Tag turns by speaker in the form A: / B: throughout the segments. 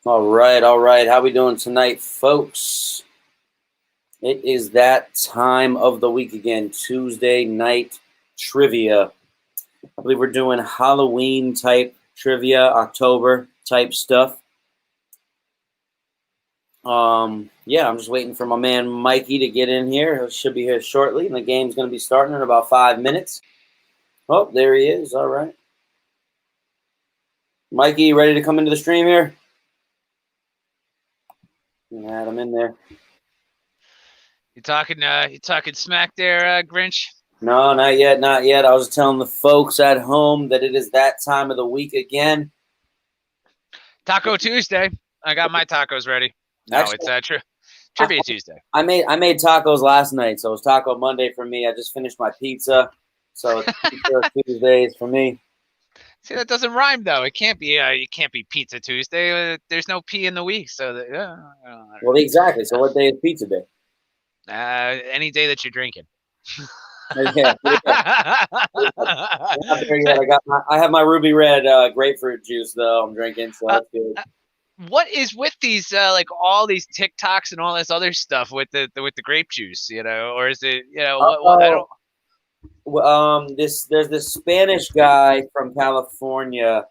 A: All right. How we doing tonight, folks? It is that time of the week again, Tuesday night trivia. I believe we're doing Halloween type trivia, October type stuff. Yeah, I'm just waiting for my man Mikey to get in here. He should be here shortly, and the game's going to be starting in about 5 minutes. Oh, there he is. All right. Mikey, you ready to come into the stream here? Add him in there.
B: You talking smack there, Grinch?
A: No, not yet. I was telling the folks at home that it is that time of the week again.
B: Taco Tuesday. I got my tacos ready. No, actually, it's Trivia Tuesday.
A: I made tacos last night, so it was Taco Monday for me. I just finished my pizza, so it's Pizza Tuesdays for me.
B: See, that doesn't rhyme though. It can't be. It can't be Pizza Tuesday. There's no P in the week, so
A: well, exactly. So what day is Pizza Day?
B: Any day that you're drinking.
A: Yeah. I have my ruby red grapefruit juice though. I'm drinking, so that's good.
B: What is with these like all these TikToks and all this other stuff with the grape juice, or is it what I don't.
A: There's this Spanish guy from California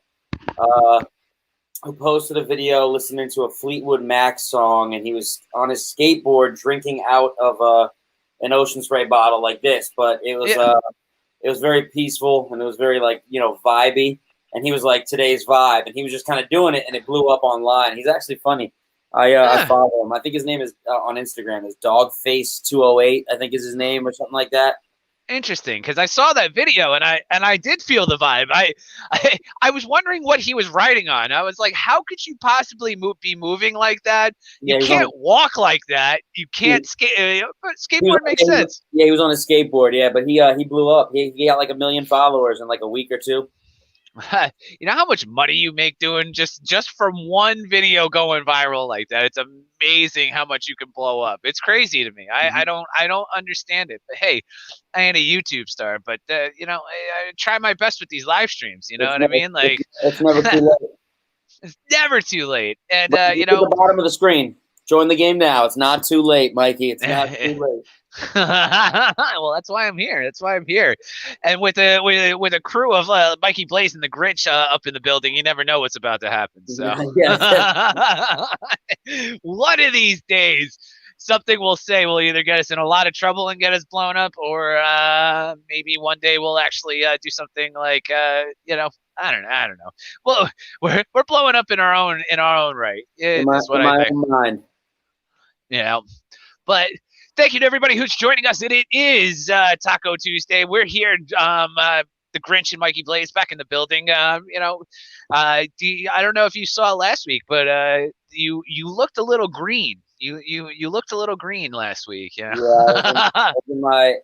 A: who posted a video listening to a Fleetwood Mac song, and he was on his skateboard drinking out of an ocean spray bottle like this, but it was very peaceful, and it was very vibey, and he was like today's vibe, and he was just kind of doing it, and it blew up online. He's actually funny. I follow him. I think his name is on Instagram is Dogface208, I think is his name, or something like that.
B: Interesting, because I saw that video and I did feel the vibe. I was wondering what he was riding on. I was like, how could you possibly be moving like that? You can't walk like that. You can't skate. Skateboard makes sense.
A: Yeah, he was on a skateboard. Yeah, but he blew up. He got like 1 million followers in like a week or two.
B: You know how much money you make doing just from one video going viral like that? It's amazing how much you can blow up. It's crazy to me. I don't understand it. But hey, I ain't a YouTube star, but I try my best with these live streams. You know what I mean? Like
A: it's never too late.
B: It's never too late. And
A: at the bottom of the screen. Join the game now. It's not too late, Mikey. It's not too late.
B: Well, that's why I'm here. And with a crew of Mikey Blaze and the Grinch up in the building, you never know what's about to happen. So one of these days, something we'll say will either get us in a lot of trouble and get us blown up, or maybe one day we'll actually do something like I don't know. Well, we're blowing up in our own right. That's what I think. Yeah, but thank you to everybody who's joining us. It is Taco Tuesday. We're here, the Grinch and Mikey Blaze back in the building. I don't know if you saw last week, but you looked a little green. You looked a little green last week. Yeah,
A: I was in my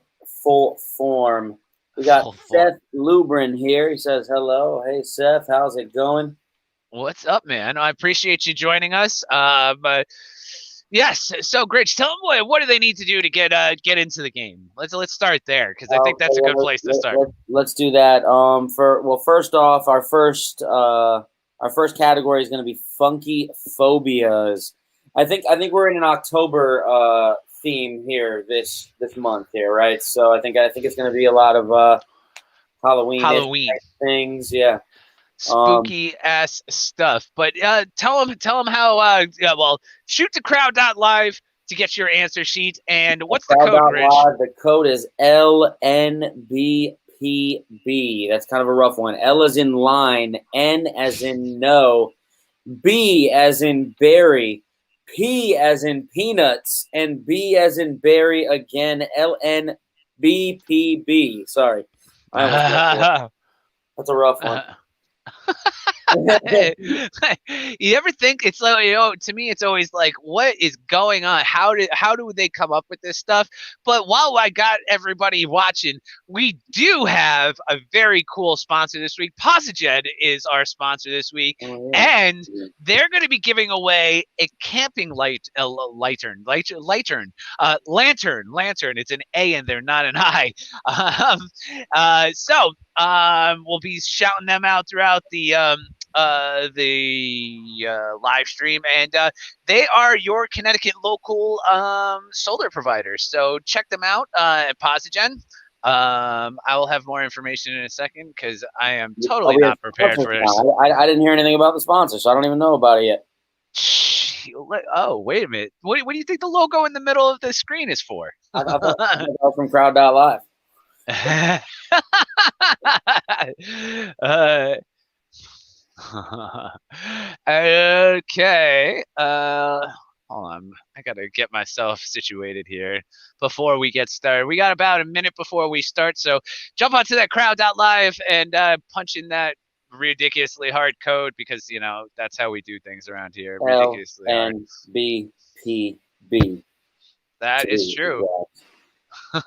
A: full form. We got Seth Lubrin here. He says hello. Hey, Seth, how's it going?
B: What's up, man? I appreciate you joining us. Yes. So, Grinch, tell them what do they need to do to get into the game. Let's start there, because I think that's a good place to start.
A: Let's do that. First off, our first category is going to be funky phobias. I think we're in an October theme here this month here, right? So I think it's going to be a lot of Halloween things. Yeah.
B: Spooky ass stuff, but tell them how. Shoot the crowd.live to get your answer sheet. And what's the code, Grinch?
A: The code is LNBPB. That's kind of a rough one. L as in line, N as in no, B as in berry, P as in peanuts, and B as in berry again. LNBPB. Sorry, that's a rough one.
B: You ever think it's like, to me it's always like, what is going on? How do they come up with this stuff? But while I got everybody watching, we do have a very cool sponsor this week. Posigen is our sponsor this week, and they're going to be giving away a camping lantern. It's an A in there, not an I. We'll be shouting them out throughout the live stream, and they are your Connecticut local solar providers. So check them out at Posigen. I will have more information in a second because I am totally not prepared for this.
A: I didn't hear anything about the sponsor, so I don't even know about it yet.
B: Oh, wait a minute. What do you think the logo in the middle of the screen is for?
A: I thought that was from Crowd.live.
B: Okay. Hold on. I gotta get myself situated here before we get started. We got about a minute before we start, so jump onto that Crowd.live and punch in that ridiculously hard code because that's how we do things around here. Ridiculously hard.
A: LNBPB.
B: That is true. All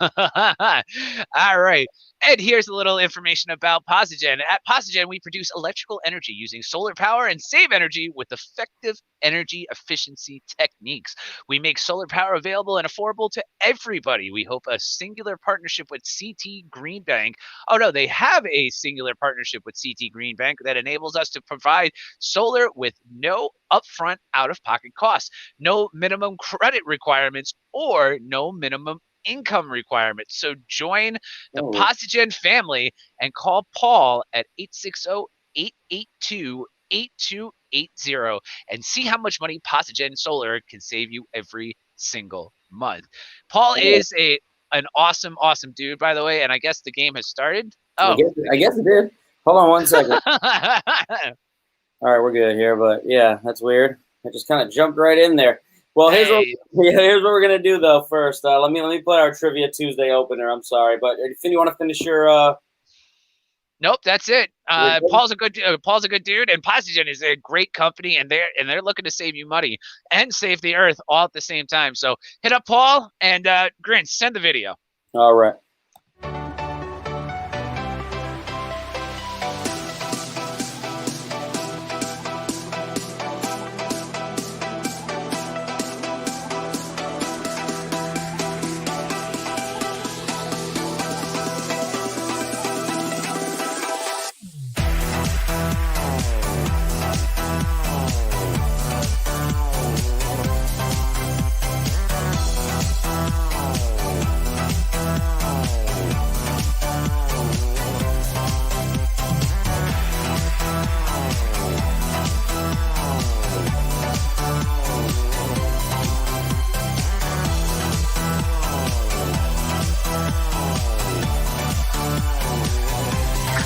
B: right. And here's a little information about Posigen. At Posigen, we produce electrical energy using solar power and save energy with effective energy efficiency techniques. We make solar power available and affordable to everybody. We hope a singular partnership with CT Greenbank. Oh, no, they have a singular partnership with CT Greenbank that enables us to provide solar with no upfront out-of-pocket costs, no minimum credit requirements, or no minimum income requirements. So join the Posigen family and call Paul at 860-882-8280 and see how much money Posigen Solar can save you every single month. Paul is an awesome dude, by the way, and I guess the game has started.
A: Oh, I guess it did. Hold on one second. All right, we're good here, but yeah, that's weird. I just kind of jumped right in there. Well, here's what we're gonna do though. First, let me play our Trivia Tuesday opener. I'm sorry, but if you want to finish your.
B: Nope, that's it. Paul's a good dude, and Posigen is a great company, and they're looking to save you money and save the earth all at the same time. So hit up Paul and Grinch, send the video.
A: All right.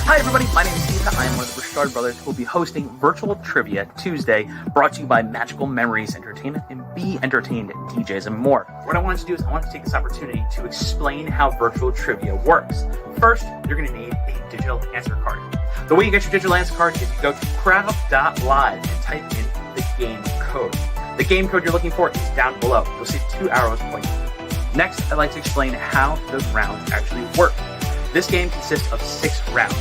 C: Hi everybody, my name is Steve. I am one of the Bouchard brothers who will be hosting Virtual Trivia Tuesday, brought to you by Magical Memories Entertainment and Be Entertained DJs and more. What I wanted to do is I wanted to take this opportunity to explain how Virtual Trivia works. First, you're going to need a digital answer card. The way you get your digital answer card is you go to crowd.live and type in the game code. The game code you're looking for is down below. You'll see 2 arrows pointing. Next, I'd like to explain how those rounds actually work. This game consists of 6 rounds.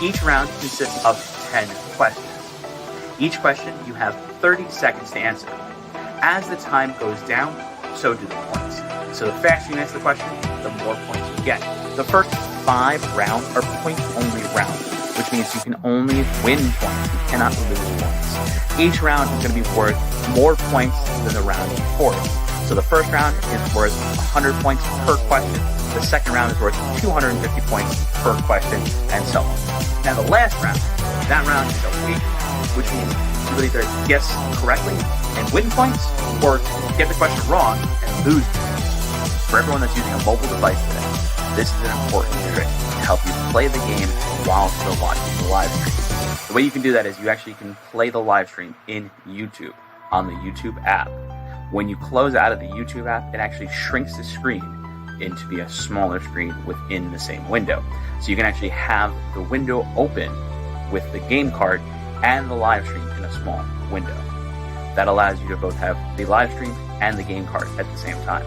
C: Each round consists of 10 questions. Each question you have 30 seconds to answer. As the time goes down, so do the points. So the faster you answer the question, the more points you get. The first 5 rounds are point-only rounds, which means you can only win points. You cannot lose points. Each round is going to be worth more points than the round before it. So the first round is worth 100 points per question. The second round is worth 250 points per question, and so on. Now the last round, that round is a wager, which means you will either guess correctly and win points, or get the question wrong and lose points. For everyone that's using a mobile device today, this is an important trick to help you play the game while still watching the live stream. The way you can do that is you actually can play the live stream in YouTube on the YouTube app. When you close out of the YouTube app, it actually shrinks the screen into be a smaller screen within the same window. So you can actually have the window open with the game card and the live stream in a small window. That allows you to both have the live stream and the game card at the same time.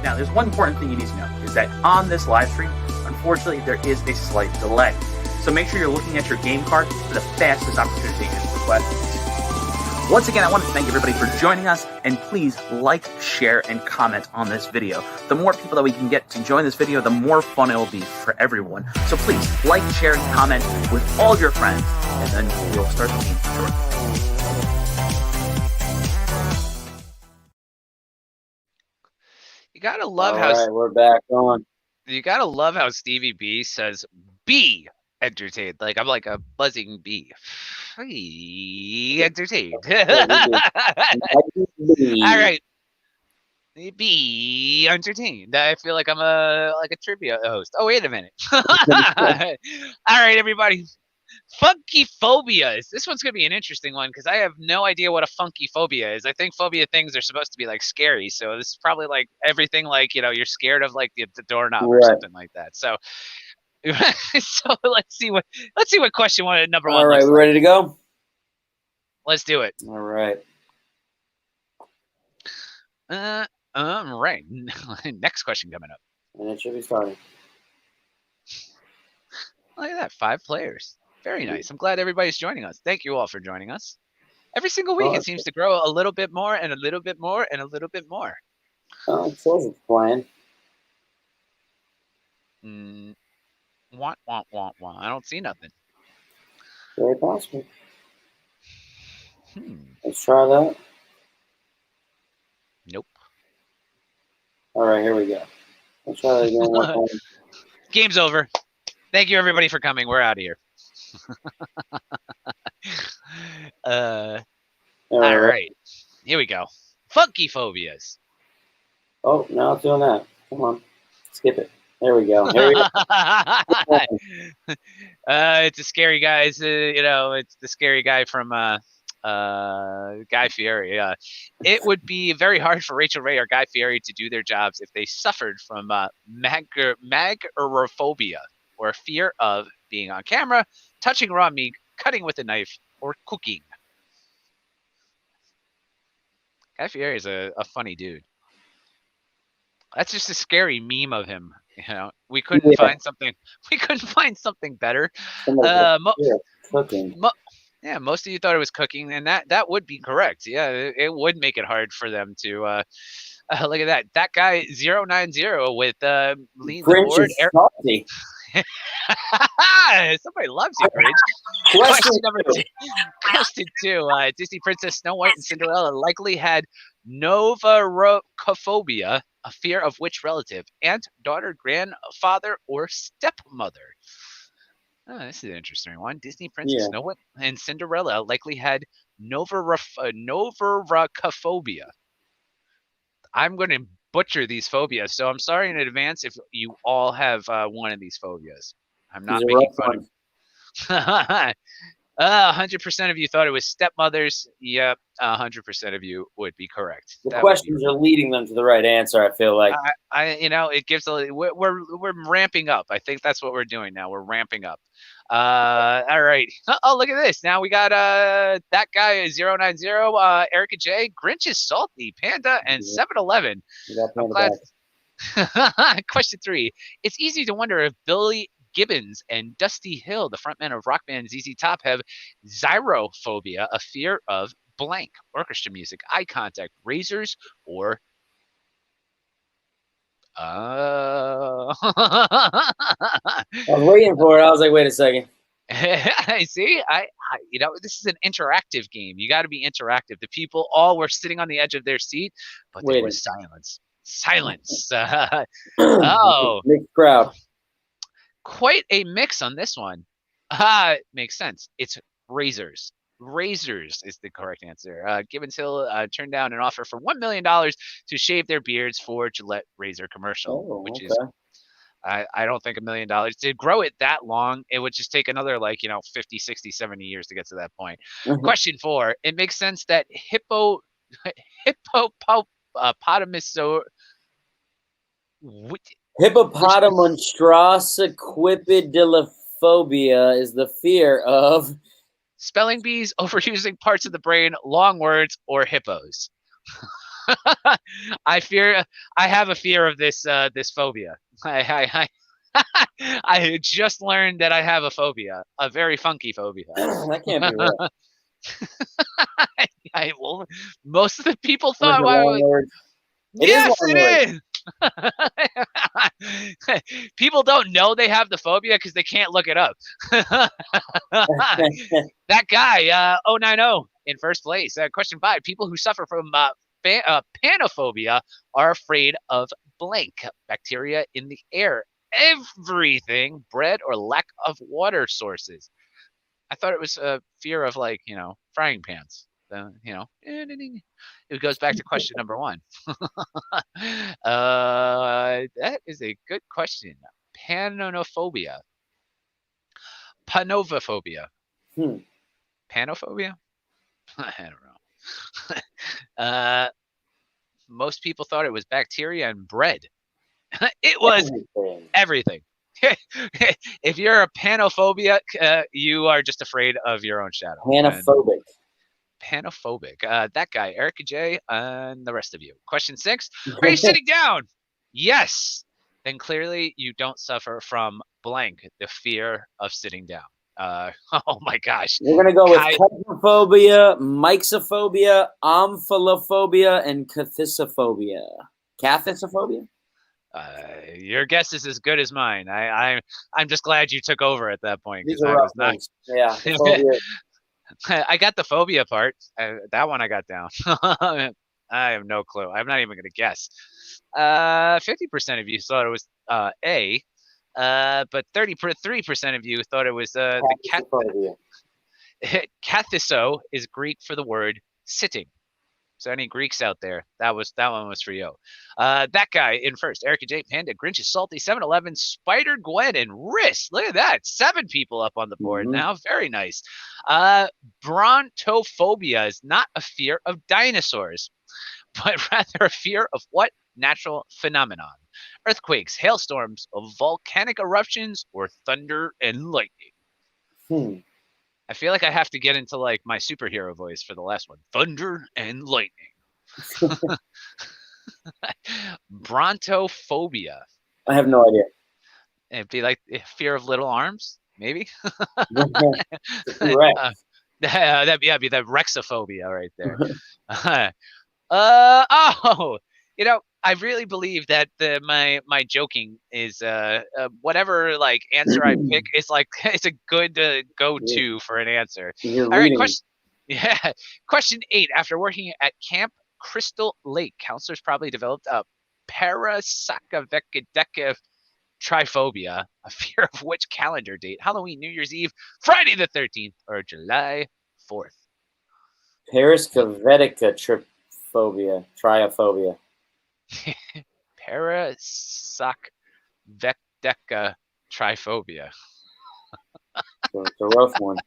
C: Now, there's one important thing you need to know, is that on this live stream, unfortunately, there is a slight delay. So make sure you're looking at your game card for the fastest opportunity to answer the questions. Once again, I want to thank everybody for joining us, and please like, share, and comment on this video. The more people that we can get to join this video, the more fun it will be for everyone. So please like, share, and comment with all of your friends, and then we'll start the game shortly.
B: You gotta love
A: All right, we're back on.
B: You gotta love how Stevie B says "be entertained." Like I'm like a buzzing bee. Be entertained. All right. Be entertained. I feel like I'm a trivia host. Oh, wait a minute. All right, everybody. Funky phobias. This one's gonna be an interesting one because I have no idea what a funky phobia is. I think phobia things are supposed to be like scary, so this is probably like everything like you're scared of like the doorknob or something like that. So, so let's see what question number one.
A: All right, we ready to go?
B: Let's do it.
A: All right.
B: Right. Next question coming up.
A: And it should be starting.
B: Look at that, 5 players. Very nice. I'm glad everybody's joining us. Thank you all for joining us. Every single week, it seems to grow a little bit more and a little bit more and a little bit more.
A: Oh, it says it's playing.
B: Want. I don't see nothing.
A: Very possible. Let's try that.
B: Nope.
A: All right, here we go. Let's try that again one more time.
B: Game's over. Thank you, everybody, for coming. We're out of here. All right. Here we go. Funky phobias.
A: Oh, now it's doing that. Come on. Skip it. There we go. Here we go.
B: It's a scary guy. It's the scary guy from Guy Fieri. It would be very hard for Rachel Ray or Guy Fieri to do their jobs if they suffered from magoraphobia, or a fear of being on camera, touching raw meat, cutting with a knife, or cooking. Guy Fieri is a funny dude. That's just a scary meme of him. We couldn't find something. We couldn't find something better.
A: Cooking.
B: Yeah, most of you thought it was cooking, and that would be correct. Yeah, it would make it hard for them to. Look at that. That guy 090 with lean the board.
A: Salty.
B: Somebody loves you, Grinch. Question number 2. Question 2. Disney Princess Snow White and Cinderella likely had novarocophobia, a fear of which relative? Aunt, daughter, grandfather, or stepmother? Oh, this is an interesting one. Disney Princess Snow White and Cinderella likely had novarocophobia. I'm going to butcher these phobias, so I'm sorry in advance if you all have one of these phobias. I'm not making fun of 100% of you thought it was stepmothers. Yep, 100% of you would be correct.
A: The questions are leading them to the right answer, I feel like.
B: It gives we're ramping up. I think that's what we're doing now. We're ramping up. All right. Oh, look at this. Now we got that guy 090, Erica J, Grinch is salty, Panda, and 7-Eleven. I'm glad. Question 3. It's easy to wonder if Billy Gibbons and Dusty Hill, the frontman of rock band ZZ Top, have xyrophobia, a fear of blank, orchestra music, eye contact, razors, or
A: I was waiting for it. I was like, wait a second.
B: See, this is an interactive game. You got to be interactive. The people all were sitting on the edge of their seat, but there was silence.
A: Mixed crowd.
B: Quite a mix on this one. Makes sense. It's razors. Razors is the correct answer. Gibbons Hill turned down an offer for $1 million to shave their beards for Gillette razor commercial, which is, I don't think $1 million to grow it that long. It would just take another 50, 60, 70 years to get to that point. Question 4. It makes sense that
A: Hippopotamonstrosiquipidilophobia is the fear of
B: spelling bees, overusing parts of the brain, long words, or hippos. I have a fear of this phobia. I just learned that I have a phobia, a very funky phobia.
A: That can't be real.
B: Well, most of the people
A: Was
B: thought
A: it
B: I
A: long
B: was.
A: word? It is
B: Yes,
A: long
B: it is. People don't know they have the phobia because they can't look it up. That guy, 090 in first place. Question 5. People who suffer from panophobia are afraid of blank bacteria in the air. Everything, bread or lack of water sources. I thought it was a fear of frying pans. It goes back to question number 1. That is a good question. Panophobia. Panovophobia. Panophobia? I don't know. Most people thought it was bacteria and bread. It was everything. If you're a panophobic, you are just afraid of your own shadow. Panophobic. That guy, Erica J, and the rest of you. Question 6. Are you sitting down? Yes. Then clearly you don't suffer from blank, the fear of sitting down. Oh my gosh.
A: We're going to go with cacophobia, myxophobia, omphallophobia, and cathisophobia. Cathisophobia?
B: Your guess is as good as mine. I'm just glad you took over at that point.
A: These are rough ones. Yeah.
B: I got the phobia part. That one I got down. I have no clue. I'm not even going to guess. 50% of you thought it was A, but 33% of you thought it was the Cathiso is Greek for the word sitting. So any Greeks out there, that one was for you. That guy in first, Erica J, Panda, Grinch is Salty, 7-Eleven, Spider Gwen, and Riss. Look at that. 7 people up on the board now. Very nice. Brontophobia is not a fear of dinosaurs, but rather a fear of what natural phenomenon? Earthquakes, hailstorms, volcanic eruptions, or thunder and lightning? I feel like I have to get into my superhero voice for the last one. Thunder and lightning. Brontophobia.
A: I have no idea.
B: It'd be like fear of little arms, maybe. That'd be the rexophobia right there. I really believe that my joking is whatever answer I pick is it's a good go-to for an answer.
A: You're
B: All right,
A: reading.
B: Question 8. After working at Camp Crystal Lake, counselors probably developed a parasakavekadeka triphobia, a fear of which calendar date? Halloween, New Year's Eve, Friday the 13th, or July 4th?
A: Paraskavetica triphobia, triophobia.
B: Parasakavekadeka triphobia.
A: So it's a rough one.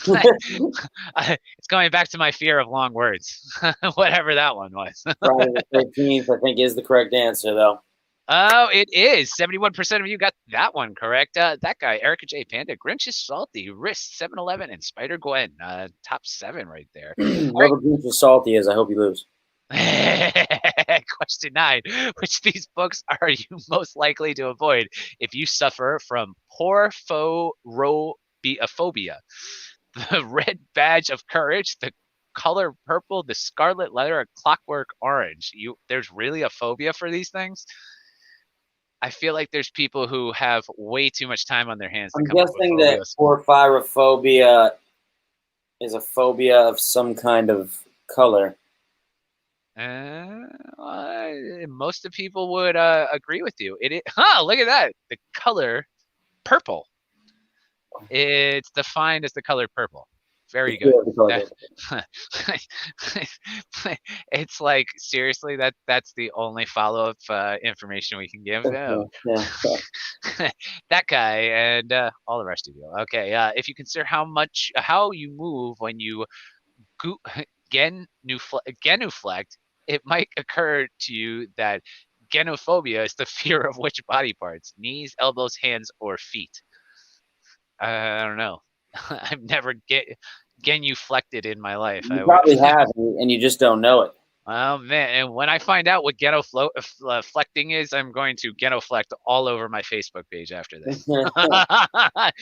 B: It's going back to my fear of long words, whatever that one was.
A: Friday the 13th, I think, is the correct answer, though.
B: Oh, it is. 71% of you got that one correct. That guy, Erica J, Panda, Grinch is Salty, Riss, 7-Eleven, and Spider Gwen. Top 7 right there.
A: Whoever Grinch is Salty is, I hope you lose.
B: Question 9. Which of these books are you most likely to avoid if you suffer from porphorophobia? The Red Badge of Courage, the color purple, the scarlet letter, or clockwork orange. There's really a phobia for these things? I feel like there's people who have way too much time on their hands.
A: I'm guessing that porphyrophobia is a phobia of some kind of color.
B: Most of people would agree with you. Look at that. The color purple. It's defined as the color purple. Very good. It's like, seriously, that's the only follow-up information we can give. That guy and all the rest of you. Okay, if you consider how you move when you genuflect, it might occur to you that genophobia is the fear of which body parts? Knees, elbows, hands, or feet? I don't know. I've never genuflected in my life.
A: You probably have, and you just don't know it.
B: Oh man! And when I find out what genoflecting is, I'm going to genoflect all over my Facebook page after this, because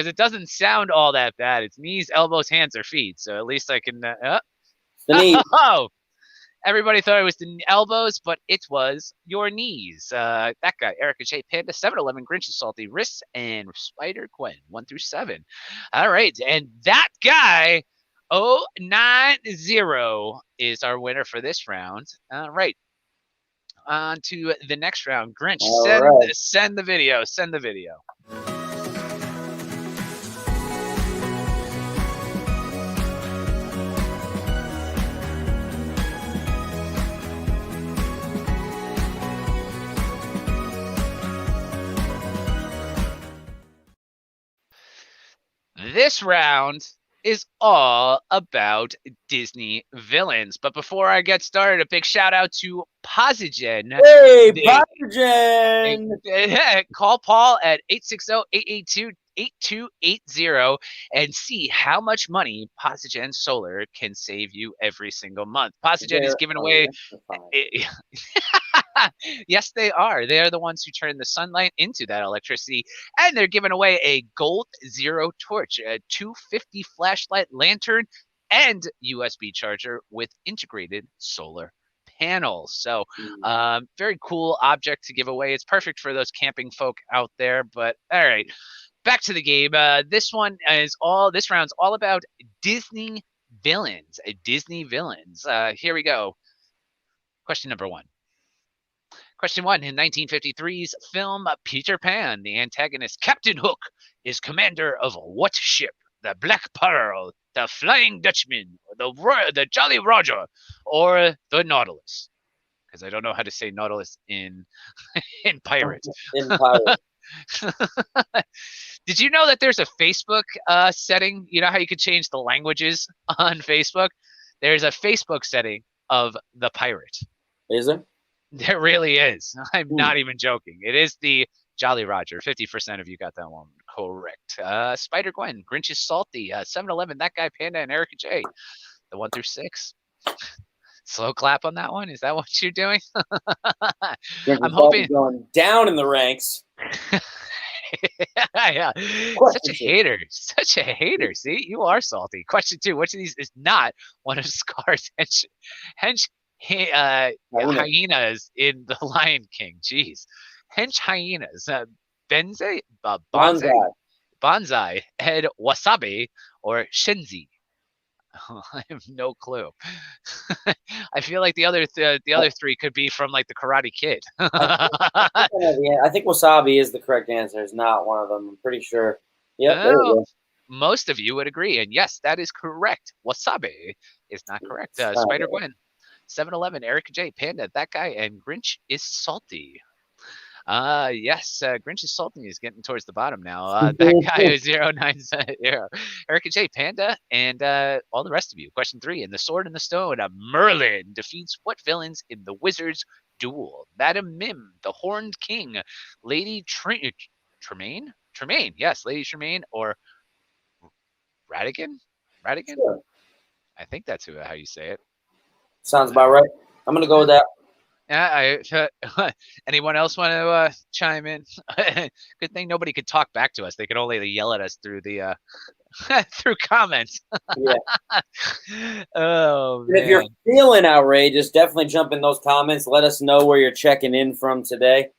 B: it doesn't sound all that bad. It's knees, elbows, hands, or feet. So at least I can.
A: The knee.
B: Oh, everybody thought it was the elbows, but it was your knees. That guy, Erica J. Panda, 7-Eleven, Grinch is Salty, Wrists, and Spider Gwen, 1 through 7. All right, and that guy, 090, is our winner for this round. All right, on to the next round. Grinch, send the video. Send the video. This round is all about Disney villains. But before I get started, a big shout out to Posigen.
A: Hey, Posigen!
B: Call Paul at 860-882-8280 and see how much money Posigen Solar can save you every single month. Posigen is giving away. Yes, they are. They are the ones who turn the sunlight into that electricity, and they're giving away a Gold Zero torch, a 250 flashlight lantern, and USB charger with integrated solar panels. So, very cool object to give away. It's perfect for those camping folk out there. But all right, back to the game. This round's all about Disney villains. Disney villains. Here we go. Question number 1. Question 1. In 1953's film Peter Pan, the antagonist Captain Hook is commander of what ship? The Black Pearl, the Flying Dutchman, the Jolly Roger, or the Nautilus? Because I don't know how to say Nautilus in pirate.
A: In pirate.
B: Did you know that there's a Facebook setting? You know how you could change the languages on Facebook? There's a Facebook setting of the pirate.
A: Is there?
B: There really is. I'm not even joking. It is the Jolly Roger. 50% of you got that one correct. Spider Gwen, Grinch is Salty, 7-Eleven, That Guy Panda, and Erica J. The 1 through 6. Slow clap on that one. Is that what you're doing? I'm hoping
A: going down in the ranks.
B: Yeah. Such a hater. See, you are salty. Question 2. Which of these is not one of Scar's hyenas in The Lion King? Jeez. Hench hyenas. Bonsai, Head Wasabi, or Shenzi? I have no clue. I feel like the other 3 could be from like the Karate Kid.
A: I think Wasabi is the correct answer. It's not one of them. I'm pretty sure. Yep, there we go.
B: Most of you would agree, and yes, that is correct. Wasabi is not correct. Spider Gwen, 7-Eleven, Erica J, Panda, That Guy, and Grinch is Salty. Yes, Grinch is Salty is getting towards the bottom now. That guy is 090. Erica J, Panda, and all the rest of you. Question 3. In The Sword and the Stone, Merlin defeats what villains in the Wizard's Duel? Madam Mim, the Horned King, Lady Tremaine? Tremaine, yes, Lady Tremaine, or Radigan?
A: Sure.
B: I think that's how you say it.
A: Sounds about right. I'm going to go with that.
B: Yeah, anyone else want to chime in? Good thing nobody could talk back to us. They could only yell at us through the through comments.
A: Yeah.
B: Oh,
A: man. If you're feeling outrageous, definitely jump in those comments. Let us know where you're checking in from today.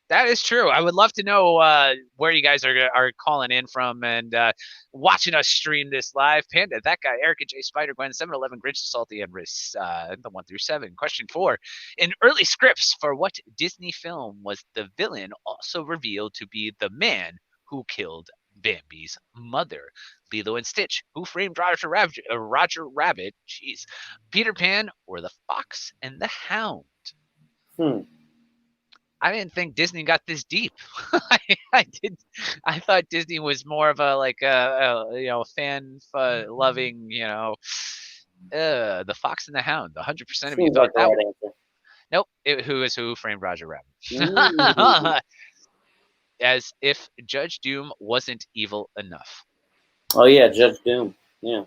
B: That is true. I would love to know where you guys are calling in from and watching us stream this live. Panda, That Guy, Erica J, Spider Gwen, 7-Eleven, Grinch, Salty, and Riss, the 1 through 7. Question 4. In early scripts for what Disney film was the villain also revealed to be the man who killed Bambi's mother? Lilo and Stitch, Who Framed Roger Rabbit, jeez, Peter Pan, or The Fox and the Hound? I didn't think Disney got this deep. I thought Disney was more of a fan loving, The Fox and the Hound. 100% of you thought that one. Answer. Nope. Who Framed Roger Rabbit? As if Judge Doom wasn't evil enough.
A: Oh yeah, Judge Doom. Yeah.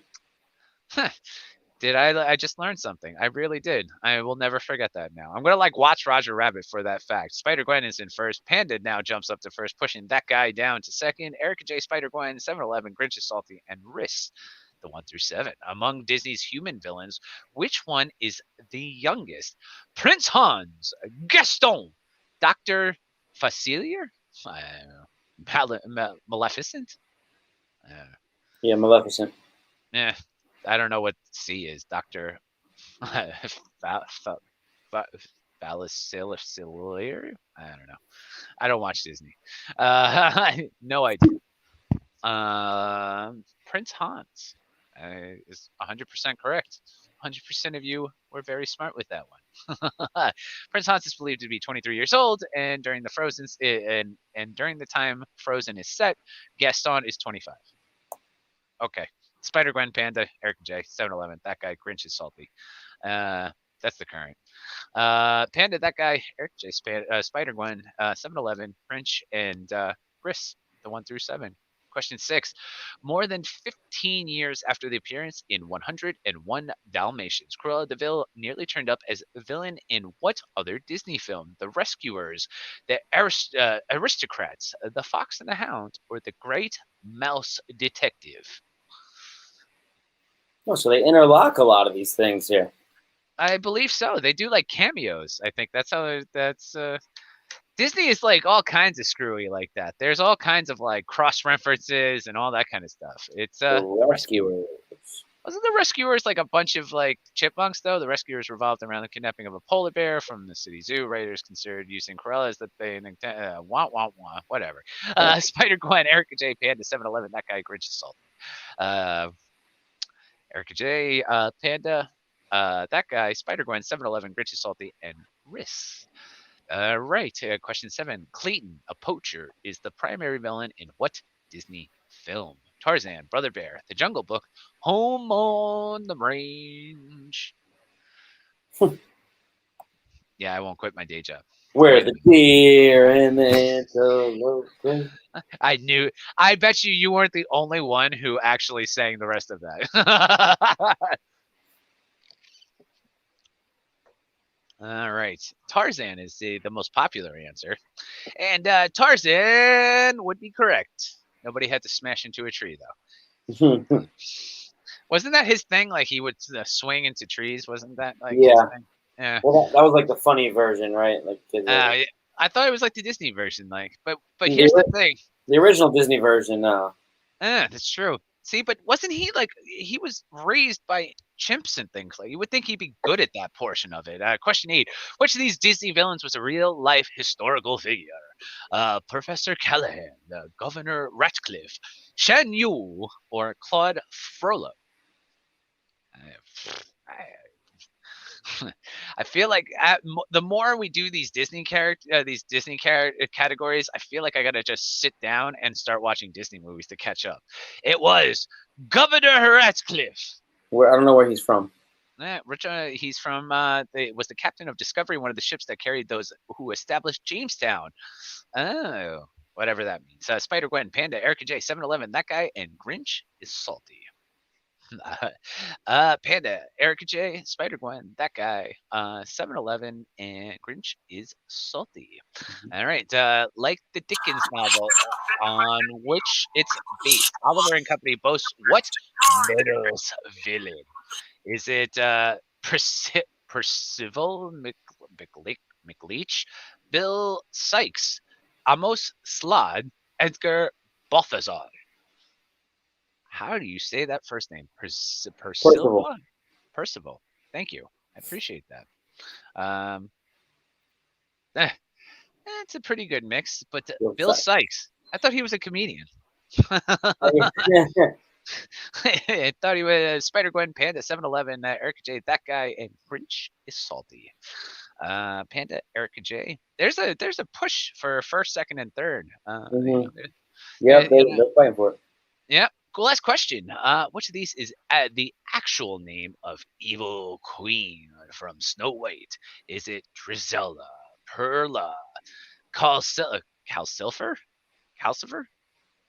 B: I just learned something. I really did. I will never forget that now. I'm gonna watch Roger Rabbit for that fact. Spider-Gwen is in first. Panda now jumps up to first, pushing that guy down to second. Erica J, Spider-Gwen, 7-Eleven, Grinch is Salty, and Riss, the 1 through 7. Among Disney's human villains, which one is the youngest? Prince Hans, Gaston, Dr. Facilier, Maleficent?
A: Yeah, Maleficent.
B: Yeah, I don't know what C is. Dr. Balicillary? I don't know. I don't watch Disney. No idea. Prince Hans is 100% correct. 100% of you were very smart with that one. Prince Hans is believed to be 23 years old, and during the during the time Frozen is set, Gaston is 25. Okay. Spider-Gwen, Panda, Eric J, 7-Eleven, that guy, Grinch is Salty. That's the current. Panda, that guy, Eric J, Spider-Gwen, 7-Eleven, Grinch, and Riss, the 1 through 7. Question 6. More than 15 years after the appearance in 101 Dalmatians, Cruella de Vil nearly turned up as a villain in what other Disney film? The Rescuers, the Aristocrats, The Fox and the Hound, or The Great Mouse Detective?
A: Oh, so they interlock a lot of these things here.
B: I believe so. They do cameos. I think that's how Disney is all kinds of screwy like that. There's all kinds of cross references and all that kind of stuff. It's
A: The
B: Rescuer.
A: Rescuers.
B: Wasn't the Rescuers a bunch of chipmunks though? The Rescuers revolved around the kidnapping of a polar bear from the city zoo. Raiders considered using Cruella as the bait. Whatever. Spider-Gwen, Erica J, Panda, 7-Eleven, that guy, Grinch is Salty. Erica J, Panda, that guy, Spider-Gwen, 7-Eleven, Grinch is Salty, and Riss. Right. Question 7. Clayton, a poacher, is the primary villain in what Disney film? Tarzan, Brother Bear, The Jungle Book, Home on the Range. Yeah, I won't quit my day job.
A: Where the deer and the antelope.
B: I bet you weren't the only one who actually sang the rest of that. All right. Tarzan is the most popular answer. And Tarzan would be correct. Nobody had to smash into a tree, though. Wasn't that his thing? He would swing into trees? Wasn't that his thing? Yeah.
A: Well, that was the funny version, right?
B: I thought it was the Disney version. But here's the thing.
A: The original Disney version, no.
B: That's true. See, but wasn't he he was raised by chimps and things? You would think he'd be good at that portion of it. Question 8. Which of these Disney villains was a real life historical figure? Professor Callahan, Governor Ratcliffe, Shan Yu, or Claude Frollo? I feel the more we do these Disney categories, I feel like I gotta just sit down and start watching Disney movies to catch up. It was Governor Ratcliffe.
A: I don't know where he's from.
B: He's from was the captain of Discovery, one of the ships that carried those who established Jamestown. Oh, whatever that means. Spider-Gwen, Panda, Erica J, 7-Eleven, that guy, and Grinch is Salty. Panda, Erica J, Spider-Gwen, that guy, 7-Eleven, and Grinch is Salty. All right. Like the Dickens novel on which it's based, Oliver and Company boasts what Meadows villain? Is it Percival McLeach, Bill Sykes, Amos Slod, Edgar Balthazar? How do you say that first name? Percival. Percival. Thank you. I appreciate that. It's a pretty good mix, but Bill Sykes. I thought he was a comedian. I thought he was Spider-Gwen, Panda, 7-Eleven, Erica J, that guy, and Grinch is Salty. Panda, Erica J. There's a push for first, second, and third.
A: They're fighting for it.
B: Yeah. Cool. Last question. Which of these is the actual name of evil queen from Snow White? Is it Drizella, Perla, Calcifer,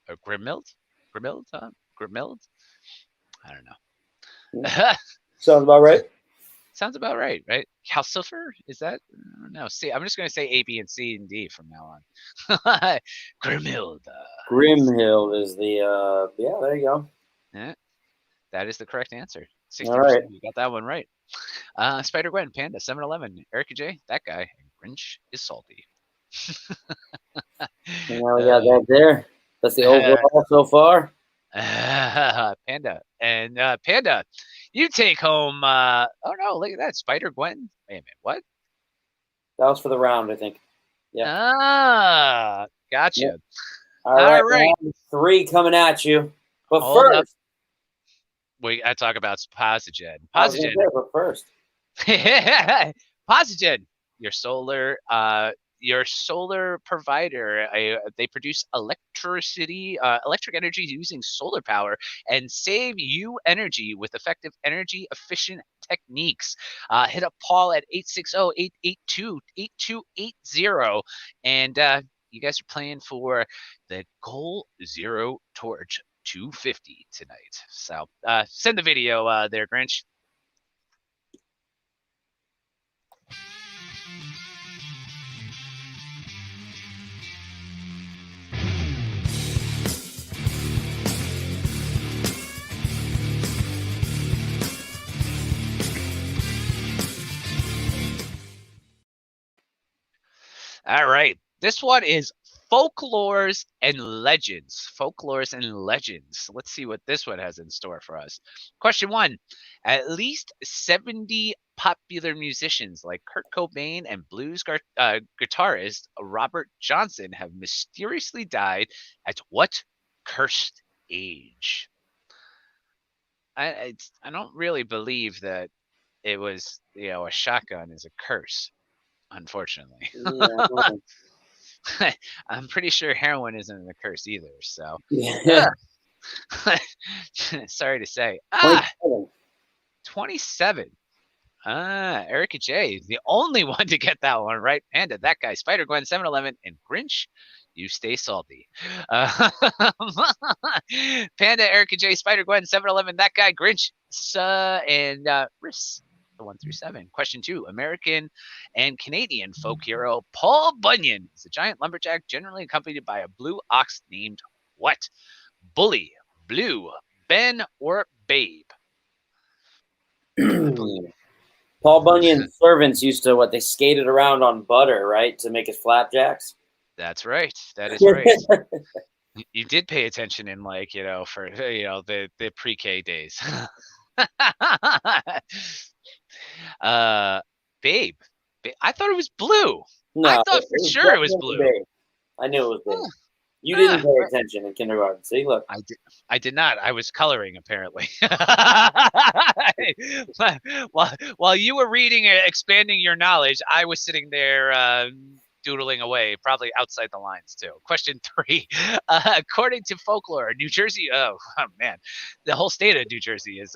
B: or Grimmild? Grimmild? I don't know.
A: Sounds about right.
B: Sounds about right, right? Calcifer? Is that? No, C. I'm just going to say A, B, and C and D from now on. Grimhilda.
A: Grimhild is the yeah. There you go.
B: Yeah, that is the correct answer. 60%.
A: All right.
B: You got that one right. Spider Gwen, Panda, 7-Eleven, Erica J, that guy, and Grinch is salty.
A: We got that there. That's the overall so far.
B: Panda. And Panda, you take home. Oh no, look at that. Spider Gwen. Wait a minute. What?
A: That was for the round, I think. Yeah.
B: Ah, gotcha.
A: Yep. All right.
B: Round
A: 3 coming at you. But
B: Hold
A: first,
B: up. I talk about Posigen.
A: but first.
B: Posigen, your solar provider. They produce electric energy using solar power and save you energy with effective energy efficient techniques. Hit up Paul at 860-882-8280. And you guys are playing for the Goal Zero Torch 250 tonight. So send the video there, Grinch. All right. This one is Folklores and Legends. Folklores and Legends. Let's see what this one has in store for us. Question 1. At least 70 popular musicians like Kurt Cobain and blues guitarist Robert Johnson have mysteriously died at what cursed age? I don't really believe that it was, a shotgun is a curse, unfortunately.
A: Yeah.
B: I'm pretty sure heroin isn't a curse either. So,
A: Yeah.
B: sorry to say. 27. Erica J, the only one to get that one right. Panda, that guy, Spider Gwen, 7-Eleven, and Grinch, you stay salty. Panda, Erica J, Spider Gwen, 7-Eleven, that guy, Grinch, and Riss. 1 through 7. Question 2. American and Canadian folk hero Paul Bunyan is a giant lumberjack generally accompanied by a blue ox named what? Bully, Blue, Ben, or Babe?
A: Paul Bunyan's servants used to they skated around on butter, right, to make his flapjacks.
B: That's right. That is right. You did pay attention in for the pre-K days. Babe. I thought it was Blue. No, I thought for sure it was Blue.
A: Babe. I knew it was Babe. You didn't pay attention in kindergarten. See, look.
B: I did not. I was coloring, apparently. While you were reading and expanding your knowledge, I was sitting there doodling away, probably outside the lines too. Question 3. According to folklore, New Jersey, oh man, the whole state of New Jersey is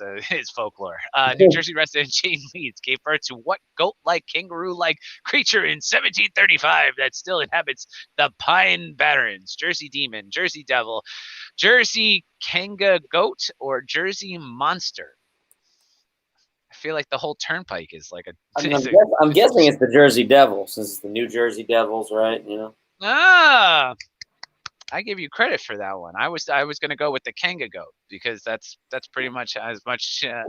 B: folklore. New Jersey resident Jane Leeds gave birth to what goat-like, kangaroo-like creature in 1735 that still inhabits the Pine Barrens? Jersey demon, Jersey devil, Jersey kanga goat, or Jersey monster? I feel like the whole turnpike is like a.
A: I'm guessing it's the Jersey Devil, since it's the New Jersey Devils, right?
B: I give you credit for that one. I was going to go with the kanga goat because that's pretty much as much.
A: I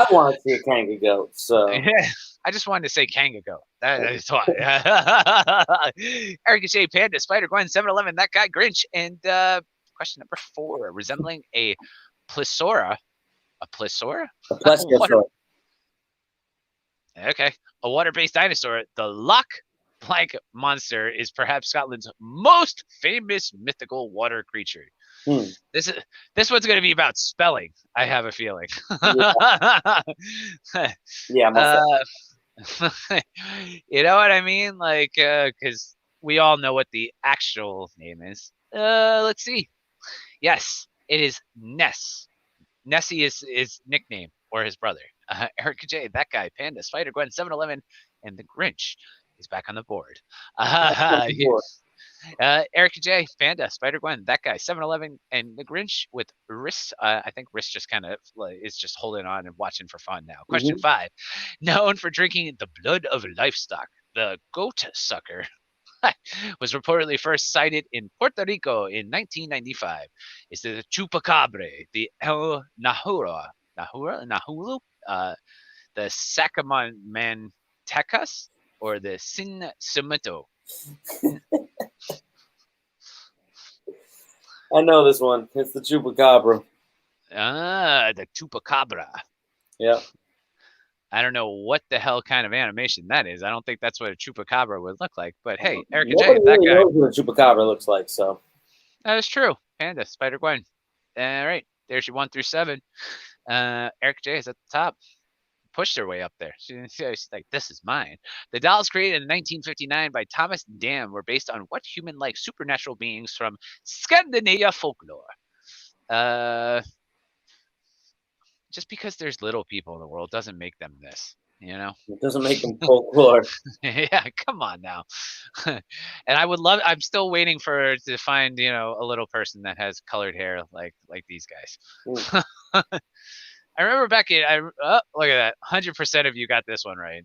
A: want to see a kanga goat, so
B: I just wanted to say kanga goat. That is why. Erica J, Panda, Spider Gwen, 7-Eleven, that guy, Grinch, and question number 4: resembling a plesora. A plesora?
A: A plesiosaur.
B: Okay. A water-based dinosaur, the Loch-like monster is perhaps Scotland's most famous mythical water creature. This one's going to be about spelling, I have a feeling.
A: Yeah.
B: You know what I mean? Because we all know what the actual name is. Let's see. Yes, it is Ness. Nessie is his nickname, or his brother. Erica J, that guy, Panda, Spider Gwen, 7-Eleven, and the Grinch is back on the board. Erica J, Panda, Spider Gwen, that guy, 7-Eleven, and the Grinch with Riss. I think Riss just kind of is just holding on and watching for fun now. Question 5. Known for drinking the blood of livestock, the goat sucker was reportedly first sighted in Puerto Rico in 1995. Is it the chupacabra, the El Nahulu, the Sacamantecas, or the Sin Simito?
A: I know this one. It's the chupacabra.
B: The chupacabra.
A: Yeah.
B: I don't know what the hell kind of animation that is. I don't think that's what a chupacabra would look like. But hey, Erica J,
A: Nobody
B: that
A: really
B: guy.
A: knows what a chupacabra looks like, so.
B: That is true. Panda, Spider Gwen. All right, there's your 1 through 7. Erica J is at the top. Pushed her way up there. She's like, this is mine. The dolls created in 1959 by Thomas Dam were based on what human-like supernatural beings from Scandinavia folklore? Just because there's little people in the world doesn't make them this, you know?
A: It doesn't make them folklore.
B: Yeah, come on now. And I'm still waiting to find, a little person that has colored hair like these guys. I remember back look at that. 100% of you got this one right.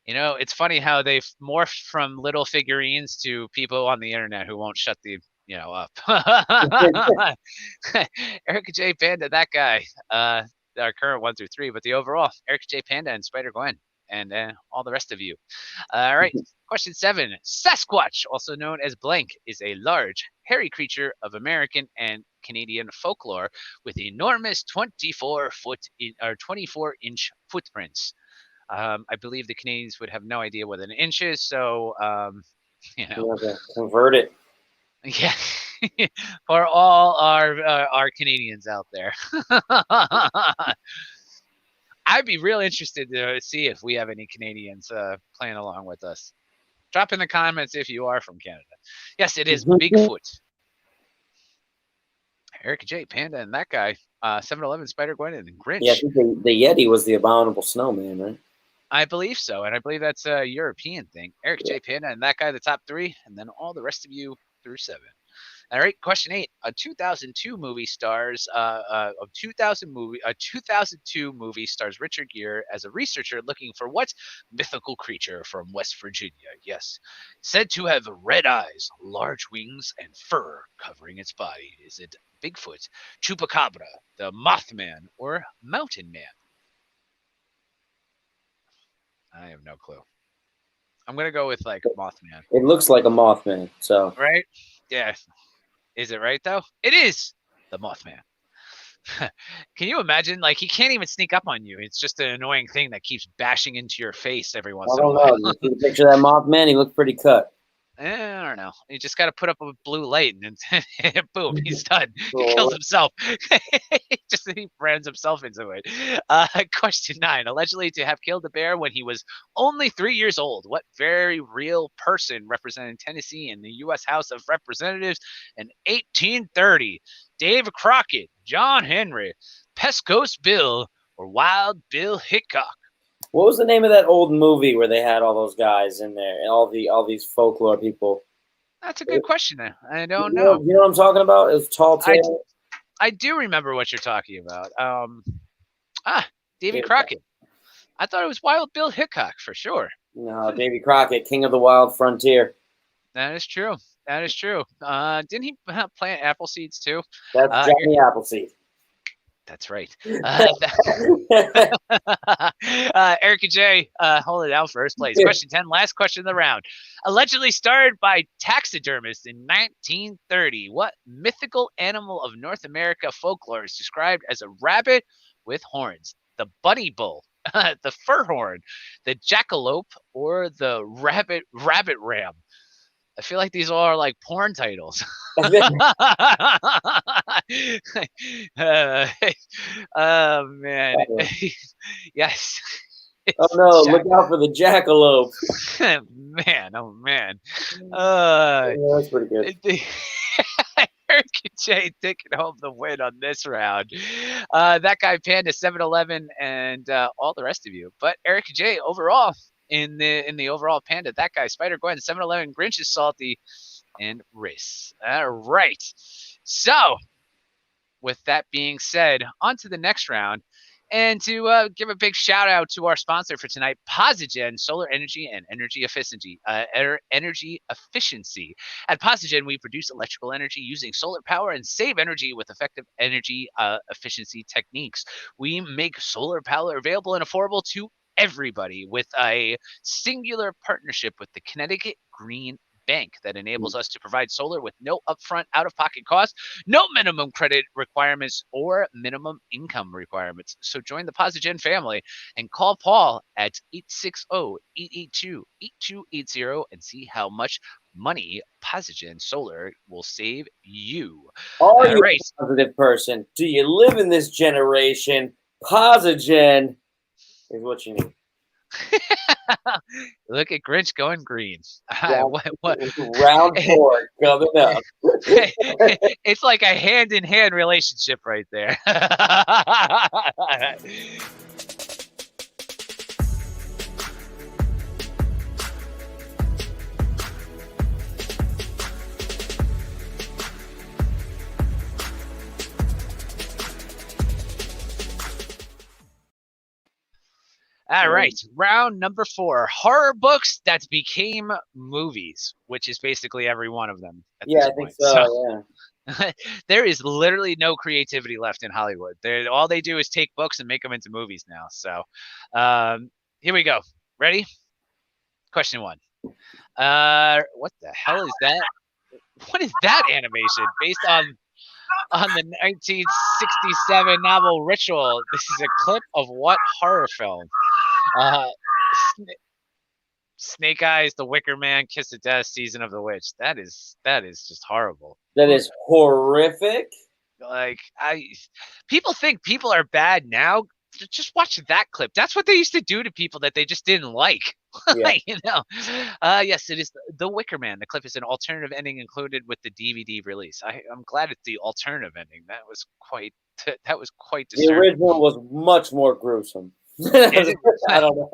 B: It's funny how they've morphed from little figurines to people on the internet who won't shut the up. Erica J, Panda, that guy. Our current 1 through 3, but the overall, Erica J, Panda, and Spider Gwen, and all the rest of you. All right. Question 7. Sasquatch, also known as blank, is a large, hairy creature of American and Canadian folklore with enormous 24-inch footprints. I believe the Canadians would have no idea what an inch is, so
A: convert it.
B: Yeah, for all our Canadians out there. I'd be real interested to see if we have any Canadians playing along with us. Drop in the comments if you are from Canada. Yes, it is Bigfoot. Erica J, Panda, and that guy, 7-Eleven, Spider Gwen, and Grinch.
A: Yeah, I think the Yeti was the abominable snowman, right?
B: I believe so, and I believe that's a European thing. Erica J, Panda, and that guy, the top 3, and then all the rest of you through 7. All right, question 8. A 2002 movie stars a 2002 movie stars Richard Gere as a researcher looking for what mythical creature from West Virginia? Yes, said to have red eyes, large wings, and fur covering its body. Is it Bigfoot, Chupacabra, the Mothman, or Mountain Man? I have no clue. I'm gonna go with like Mothman.
A: It looks like a Mothman, so
B: right. Yeah. Is it right though? It is the Mothman. Can you imagine? Like he can't even sneak up on you. It's just an annoying thing that keeps bashing into your face every once in a while.
A: I don't know. You picture that Mothman? He looked pretty cut.
B: I don't know. You just got to put up a blue light and boom, he's done. He kills himself. He brands himself into it. Question 9. Allegedly to have killed a bear when he was only 3 years old. What very real person represented Tennessee in the U.S. House of Representatives in 1830? Dave Crockett, John Henry, Pesco's Bill, or Wild Bill Hickok?
A: What was the name of that old movie where they had all those guys in there, all these folklore people?
B: That's a good question. I don't know.
A: You know what I'm talking about? It was Tall Tale.
B: I do remember what you're talking about. Davy Crockett. I thought it was Wild Bill Hickok for sure.
A: No, Davy Crockett, King of the Wild Frontier.
B: That is true. That is true. Didn't he plant apple seeds too?
A: That's Johnny Appleseed.
B: That's right. Erica J, hold it down first place. Question 10, last question of the round. Allegedly started by taxidermists in 1930, what mythical animal of North America folklore is described as a rabbit with horns? The bunny bull, the fur horn, the jackalope, or the rabbit ram? I feel like these all are like porn titles. Oh man. Yes.
A: Oh no, look out for the jackalope.
B: Man, oh man.
A: Yeah, that's pretty good.
B: Erica J taking home the win on this round. That guy Panda, 7-Eleven, and all the rest of you. But Erica J overall, in the overall Panda. That guy, Spider-Gwen, 7-Eleven, Grinch is salty, and Riss. All right. So, with that being said, on to the next round. And to give a big shout out to our sponsor for tonight, Posigen Solar Energy and Energy Efficiency. Energy efficiency. At Posigen, we produce electrical energy using solar power and save energy with effective energy efficiency techniques. We make solar power available and affordable to everybody with a singular partnership with the Connecticut Green Bank that enables us to provide solar with no upfront out-of-pocket costs, no minimum credit requirements, or minimum income requirements. So join the Posigen family and call Paul at 860-882-8280 and see how much money Posigen Solar will save you.
A: Are you a positive person? Do you live in this generation? Posigen is what you need.
B: Look at Grinch going green.
A: Round 4 coming up.
B: It's like a hand-in-hand relationship right there. All right, round number 4, horror books that became movies, which is basically every one of them at this
A: I
B: point.
A: think so. Yeah.
B: There is literally no creativity left in Hollywood. All they do is take books and make them into movies now. So here we go. Ready? Question 1. What the hell is that? What is that animation based on the 1967 novel Ritual? This is a clip of what horror film? Snake Eyes, The Wicker Man, Kiss of Death, Season of the Witch. That is just horrible.
A: That is horrific.
B: Like people think people are bad now. Just watch that clip. That's what they used to do to people that they just didn't like.
A: Yeah.
B: Yes, it is The Wicker Man. The clip is an alternative ending included with the DVD release. I'm glad it's the alternative ending. That was quite disturbing.
A: The original was much more gruesome. I don't know.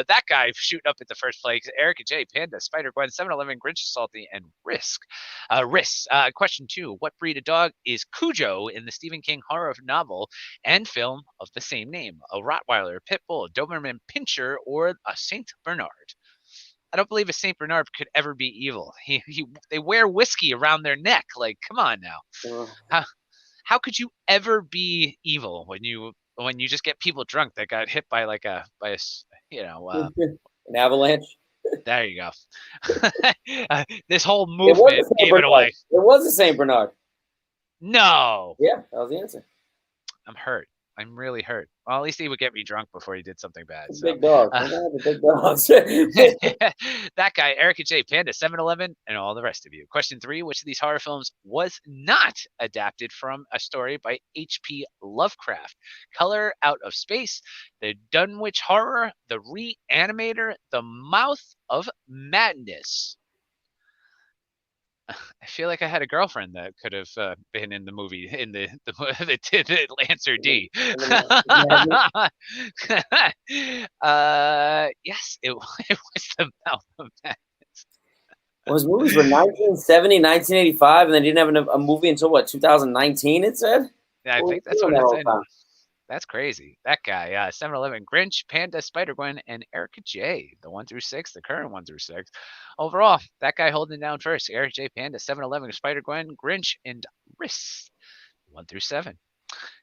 B: That guy shooting up at the first place. Erica J, Panda, Spider-Gwen, 7-Eleven, Grinch Salty, and Risk. Question 2. What breed of dog is Cujo in the Stephen King horror novel and film of the same name? A Rottweiler, Pit Bull, Doberman Pinscher, or a Saint Bernard? I don't believe a Saint Bernard could ever be evil. They wear whiskey around their neck. Like, come on now. How could you ever be evil when you just get people drunk that got hit by
A: an avalanche?
B: There you go. This whole movement gave it away.
A: It was the Saint Bernard.
B: No.
A: Yeah, that was the answer.
B: I'm hurt. I'm really hurt. Well, at least he would get me drunk before he did something bad. So.
A: Big dog. Big dogs.
B: That guy, Erica J, Panda, 7-Eleven, and all the rest of you. Question 3, which of these horror films was not adapted from a story by H.P. Lovecraft? Color Out of Space, The Dunwich Horror, The Reanimator, The Mouth of Madness. I feel like I had a girlfriend that could have been in the movie in the answer D. Yes, it was The Mouth of Madness.
A: Those movies were 1970, 1985, and they didn't have a movie until what, 2019? It said.
B: Yeah, I think that's what it said. That's crazy. That guy, 7-Eleven, Grinch, Panda, Spider-Gwen, and Erica J. The 1 through 6, the current 1 through 6. Overall, that guy holding down first. Erica J, Panda, 7-Eleven, Spider-Gwen, Grinch, and Riss. 1 through 7.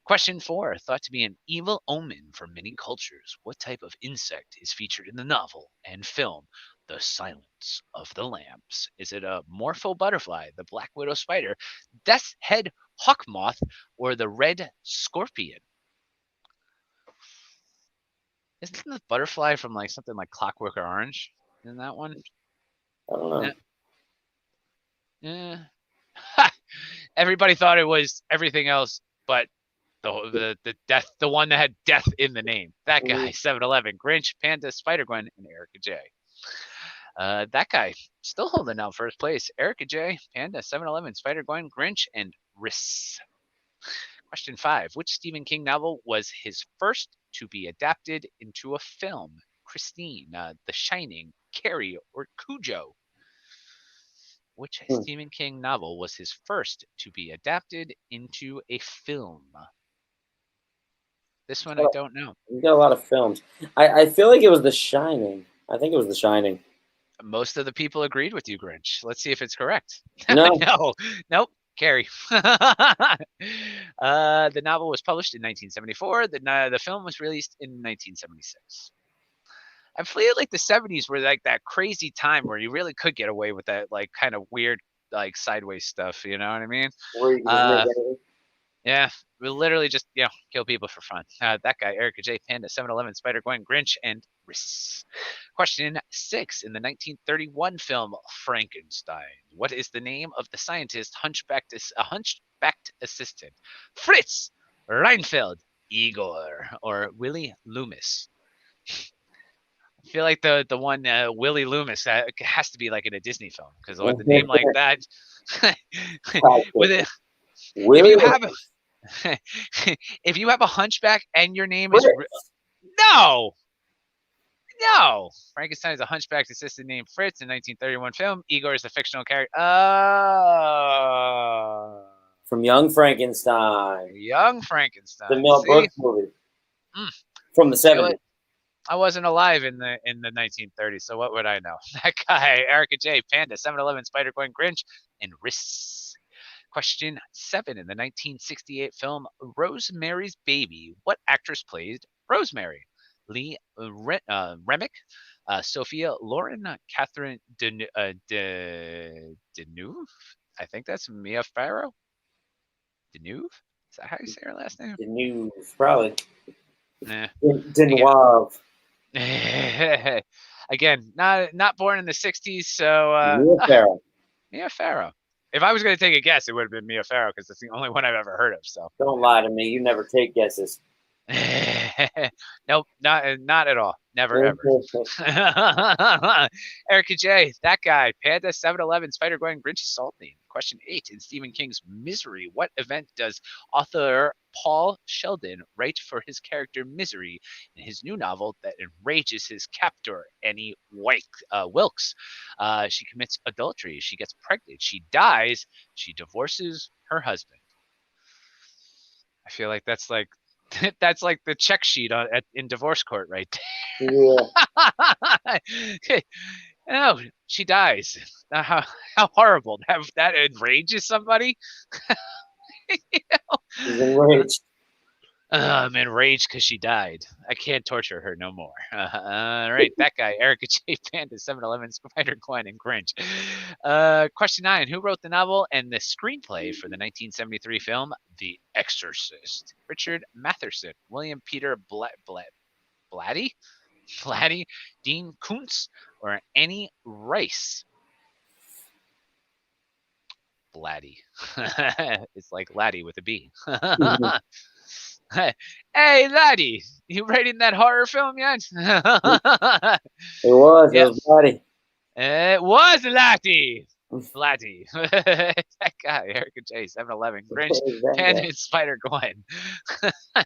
B: Question 4, thought to be an evil omen for many cultures. What type of insect is featured in the novel and film The Silence of the Lambs? Is it a morpho butterfly, the black widow spider, death's head hawk moth, or the red scorpion? Isn't the butterfly from like something like Clockwork Orange in that one?
A: I don't know.
B: Yeah. Everybody thought it was everything else, but the death, the one that had death in the name. That guy, 7-Eleven, Grinch, Panda, Spider-Gwen, and Erica J. That guy still holding down first place. Erica J, Panda, 7-Eleven, Spider-Gwen, Grinch, and Riss. Question 5. Which Stephen King novel was his first to be adapted into a film? Christine, The Shining, Carrie, or Cujo? Which Stephen King novel was his first to be adapted into a film? This one I don't know.
A: You got a lot of films. I feel like it was The Shining. I think it was The Shining.
B: Most of the people agreed with you, Grinch. Let's see if it's correct.
A: No.
B: No. Nope. Carrie. The novel was published in 1974. The film was released in 1976. I feel like the 70s were like that crazy time where you really could get away with that like kind of weird like sideways stuff, you know what I mean?
A: Where you can just make anything.
B: Yeah, we literally just kill people for fun. That guy, Erica J. Panda, 7-Eleven, Spider-Gwen, Grinch, and Riss. Question 6. In the 1931 film Frankenstein, what is the name of the scientist hunchbacked assistant? Fritz, Reinfeld, Igor, or Willie Loomis? I feel like the one Willie Loomis has to be like in a Disney film because with a name like that, with it, if you have a hunchback and your name is no. Frankenstein is a hunchbacked assistant named Fritz in 1931 film. Igor is a fictional character.
A: From Young Frankenstein.
B: The
A: Mel Brooks movie. From the 70s.
B: I wasn't alive in the 1930s, so what would I know? That guy, Erica J. Panda, 7-Eleven, Spider-Gwen, Grinch, and Riss. Question 7. In the 1968 film Rosemary's Baby, what actress played Rosemary? Lee Remick, Sophia Loren, Catherine Deneuve. I think that's Mia Farrow. Deneuve? Is that how you say her last name?
A: Deneuve, probably.
B: Nah.
A: Deneuve.
B: Again, not born in the 60s, so
A: Mia Farrow.
B: Mia Farrow. If I was going to take a guess, it would have been Mia Farrow because it's the only one I've ever heard of. So
A: don't lie to me. You never take guesses.
B: Nope, not at all. Never ever. Erica J, that guy, Panda, 7-Eleven, Spider-Gwen, Grinch, Saltney. Question 8. In Stephen King's Misery, what event does author Paul Sheldon write for his character Misery in his new novel that enrages his captor, Annie Wilkes? She commits adultery. She gets pregnant. She dies. She divorces her husband. I feel like that's like the check sheet in divorce court, right?
A: Yeah.
B: Oh, she dies. How horrible! That enrages somebody.
A: She's enraged.
B: I'm enraged because she died. I can't torture her no more. All right, that guy, Erica J. Panda, 7-Eleven, Spider-Gwen, and Grinch. Question 9. Who wrote the novel and the screenplay for the 1973 film The Exorcist? Richard Matheson, William Peter Blatty, Dean Koontz, or Annie Rice? Blatty. It's like Laddie with a B. Hey, Laddie, you writing that horror film yet?
A: It was Laddie.
B: It was Laddie. Laddie. That guy, Erica J. 7-Eleven, Grinch, Panda, and Spider-Gwen. I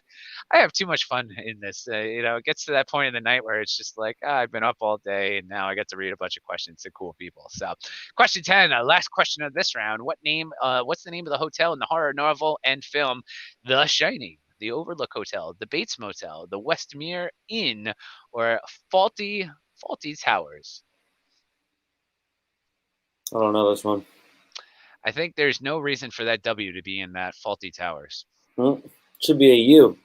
B: have too much fun in this. It gets to that point in the night where it's just like, I've been up all day and now I get to read a bunch of questions to cool people. So, question 10, last question of this round. What's the name of the hotel in the horror novel and film The Shining? The Overlook Hotel, the Bates Motel, the Westmere Inn, or Faulty Towers?
A: I don't know this one.
B: I think there's no reason for that W to be in that Faulty Towers.
A: Should be a U.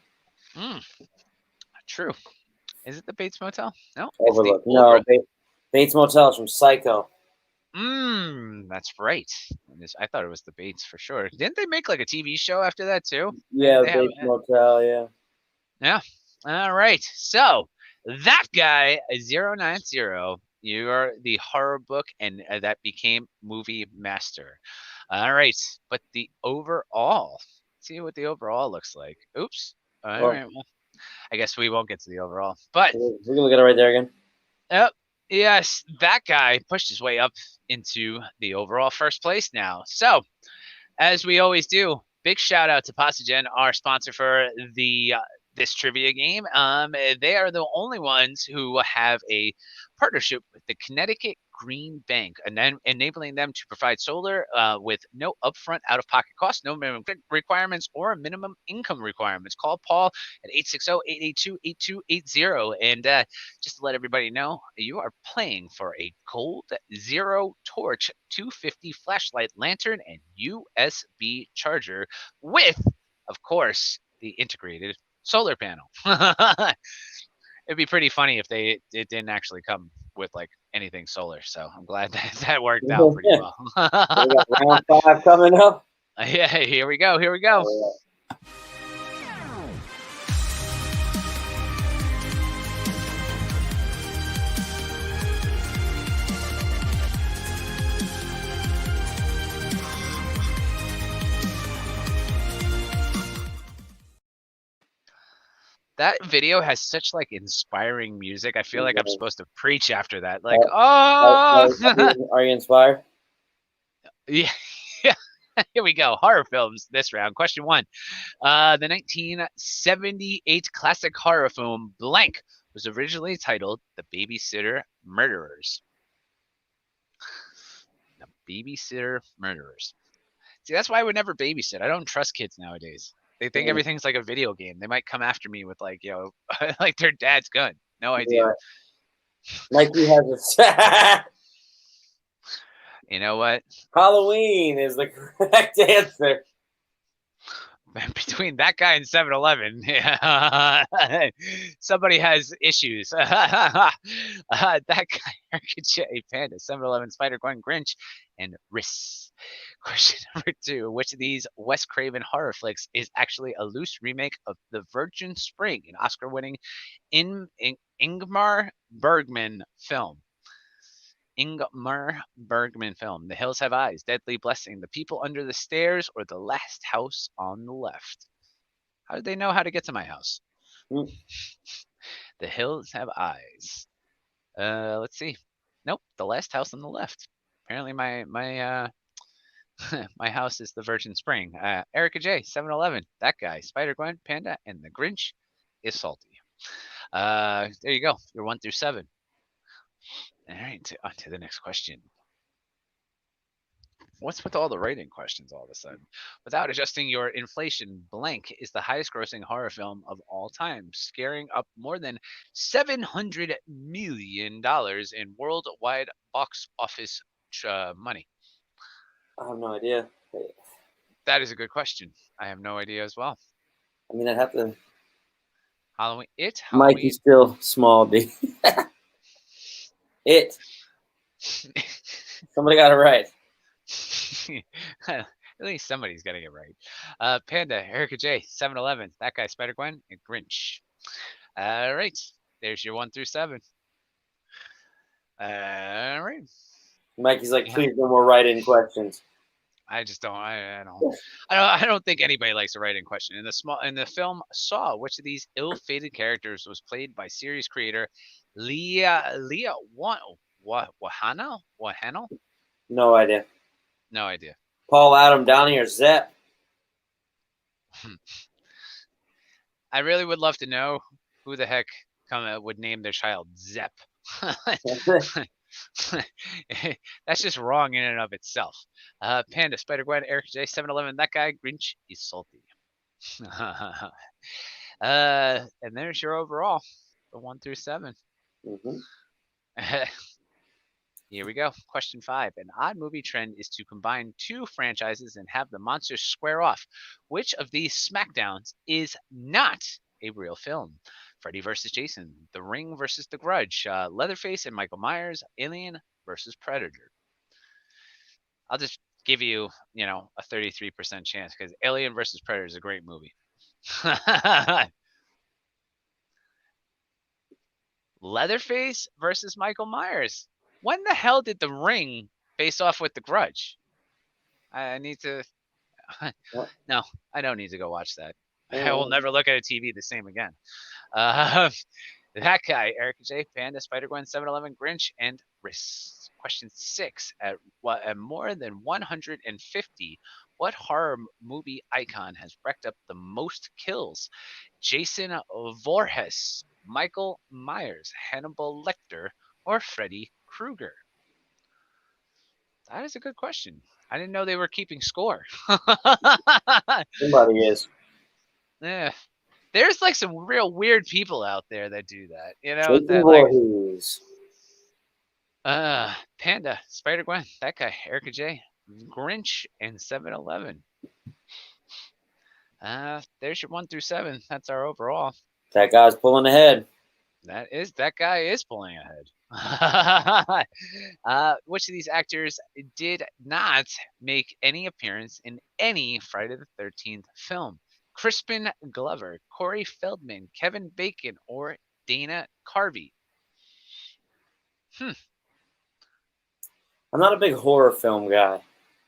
B: True. Is it the Bates Motel? No.
A: Overlook. No, Bates Motel is from Psycho.
B: That's right. I thought it was the Bates for sure. Didn't they make like a TV show after that too?
A: Yeah, Bates Motel, yeah.
B: Yeah. All right. So that guy, 090, you are the horror book, and that became movie master. All right. But the overall, let's see what the overall looks like. Oops. All right. Well, I guess we won't get to the overall. But
A: we're going to look at it right there again.
B: Yep. Yes, that guy pushed his way up into the overall first place now. So, as we always do, big shout out to Passagen, our sponsor for the this trivia game. They are the only ones who have a partnership with the Connecticut Green Bank, and then enabling them to provide solar with no upfront out-of-pocket costs, no minimum requirements, or minimum income requirements. Call Paul at 860-882-8280. And just to let everybody know, you are playing for a Gold Zero Torch 250 flashlight lantern and USB charger with, of course, the integrated solar panel. It'd be pretty funny if it didn't actually come with like anything solar. So I'm glad that worked out pretty well.
A: We got round 5 coming up.
B: Yeah, here we go. Here we go. That video has such like inspiring music. I feel like I'm supposed to preach after that. Like, oh,
A: are you inspired?
B: Yeah. Here we go. Horror films this round. Question 1. The 1978 classic horror film Blank was originally titled The Babysitter Murderers. The Babysitter Murderers. See, that's why I would never babysit. I don't trust kids nowadays. They think everything's like a video game. They might come after me with like, like their dad's gun. No idea.
A: Yeah. Mikey has a
B: You know what?
A: Halloween is the correct answer.
B: Between that guy and 7-Eleven, somebody has issues. That guy, Karaoke, Panda, 7-Eleven, Spider-Gwen, Grinch, and Riss. Question number 2. Which of these Wes Craven horror flicks is actually a loose remake of The Virgin Spring, an Oscar-winning Ingmar Bergman film? Ingmar Bergman film. The Hills Have Eyes, Deadly Blessing, The People Under the Stairs, or The Last House on the Left? How did they know how to get to my house? The Hills Have Eyes. Let's see. Nope, The Last House on the Left. Apparently my my house is the Virgin Spring. Erica J, 7-Eleven, that guy, Spider-Gwen, Panda, and the Grinch is salty. There you go. You're 1 through 7. All right, on to the next question. What's with all the writing questions all of a sudden? Without adjusting your inflation, Blank is the highest grossing horror film of all time, scaring up more than $700 million in worldwide box office money.
A: I have no idea.
B: That is a good question. I have no idea as well.
A: I mean, I'd have to.
B: Halloween.
A: Mikey's still small, D. It. Somebody got it right.
B: At least somebody's getting it right. Panda, Erica J, 7-Eleven, that guy, Spider-Gwen, and Grinch. All right. There's your 1 through 7. All right.
A: Mikey's like, please, no more write-in questions.
B: I just don't. I don't think anybody likes a write-in question. In the film Saw, which of these ill-fated characters was played by series creator Leah Wahana?
A: No idea.
B: No idea.
A: Paul, Adam, Downey, or Zepp?
B: I really would love to know who the heck would name their child Zepp. That's just wrong in and of itself. Panda, Spider-Gwen, Eric J, 7-Eleven, that guy, Grinch is salty. And there's your overall, the 1 through 7.
A: Mm-hmm.
B: Here we go. Question 5. An odd movie trend is to combine 2 franchises and have the monsters square off. Which of these smackdowns is not a real film? Freddy vs. Jason, The Ring vs. The Grudge, Leatherface and Michael Myers, Alien vs. Predator. I'll just give you, a 33% chance because Alien vs. Predator is a great movie. Leatherface versus Michael Myers. When the hell did The Ring face off with The Grudge? I need to. No, I don't need to go watch that. I will never look at a TV the same again. That guy, Eric J, Panda, Spider-Gwen, 7-Eleven, Grinch, and Riss. Question 6. At more than 150, what horror movie icon has racked up the most kills? Jason Voorhees, Michael Myers, Hannibal Lecter, or Freddy Krueger? That is a good question. I didn't know they were keeping score.
A: Somebody is.
B: Yeah. There's like some real weird people out there that do that. You know,
A: Jason
B: that like
A: Voorhees.
B: Panda, Spider-Gwen, that guy, Erica J, Grinch, and 7-Eleven. There's your 1 through 7. That's our overall.
A: That guy's pulling ahead.
B: That guy is pulling ahead. Which of these actors did not make any appearance in any Friday the 13th film? Crispin Glover, Corey Feldman, Kevin Bacon, or Dana Carvey?
A: I'm not a big horror film guy.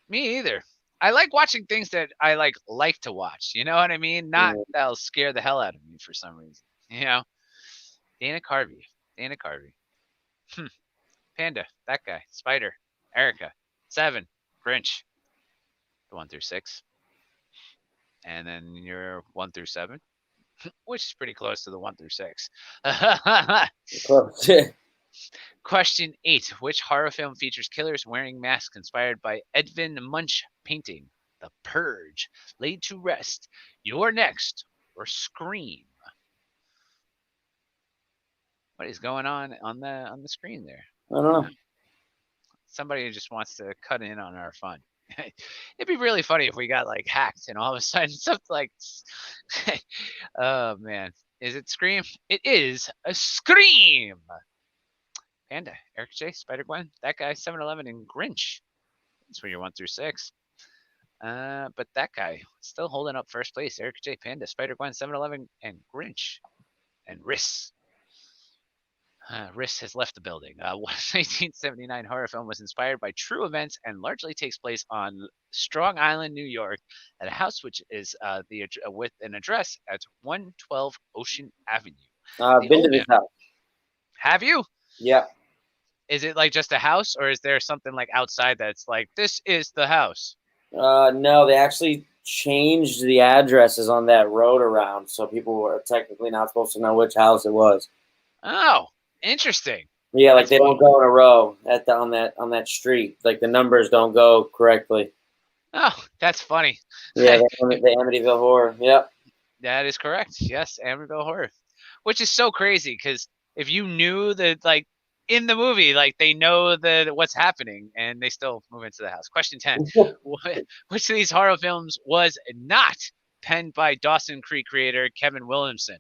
B: Me either. I like watching things that I like to watch. You know what I mean? Not that'll scare the hell out of me for some reason. You know? Dana Carvey. Panda, that guy. Spider, Erica. 7, Grinch. The 1 through 6. And then your 1 through 7, which is pretty close to the 1 through 6. Question 8. Which horror film features killers wearing masks inspired by Edvin Munch painting? The Purge, Laid to Rest, You're Next, or Scream? What is going on the screen there?
A: I don't know.
B: Somebody just wants to cut in on our fun. It'd be really funny if we got like hacked and all of a sudden something like, oh man, is it Scream? It is a Scream. Panda, Eric J, Spider-Gwen, that guy, 7-Eleven, and Grinch. That's where you're 1 through 6. But that guy still holding up first place. Eric J, Panda, Spider-Gwen, 7-Eleven, and Grinch. And Riss. Riss has left the building. 1979 horror film was inspired by true events and largely takes place on Strong Island, New York, at a house which is with an address at 112 Ocean Avenue.
A: I've been to this house.
B: Have you?
A: Yeah.
B: Is it like just a house, or is there something like outside that's like, this is the house?
A: No, they actually changed the addresses on that road around, so people were technically not supposed to know which house it was.
B: Oh, interesting.
A: Yeah, like they don't go in a row on that street. Like the numbers don't go correctly.
B: Oh, that's funny.
A: Yeah, the Amityville Horror. Yep.
B: That is correct. Yes, Amityville Horror, which is so crazy because if you knew that, like in the movie, like they know what's happening and they still move into the house. Question 10: Which of these horror films was not penned by Dawson Creek creator Kevin Williamson?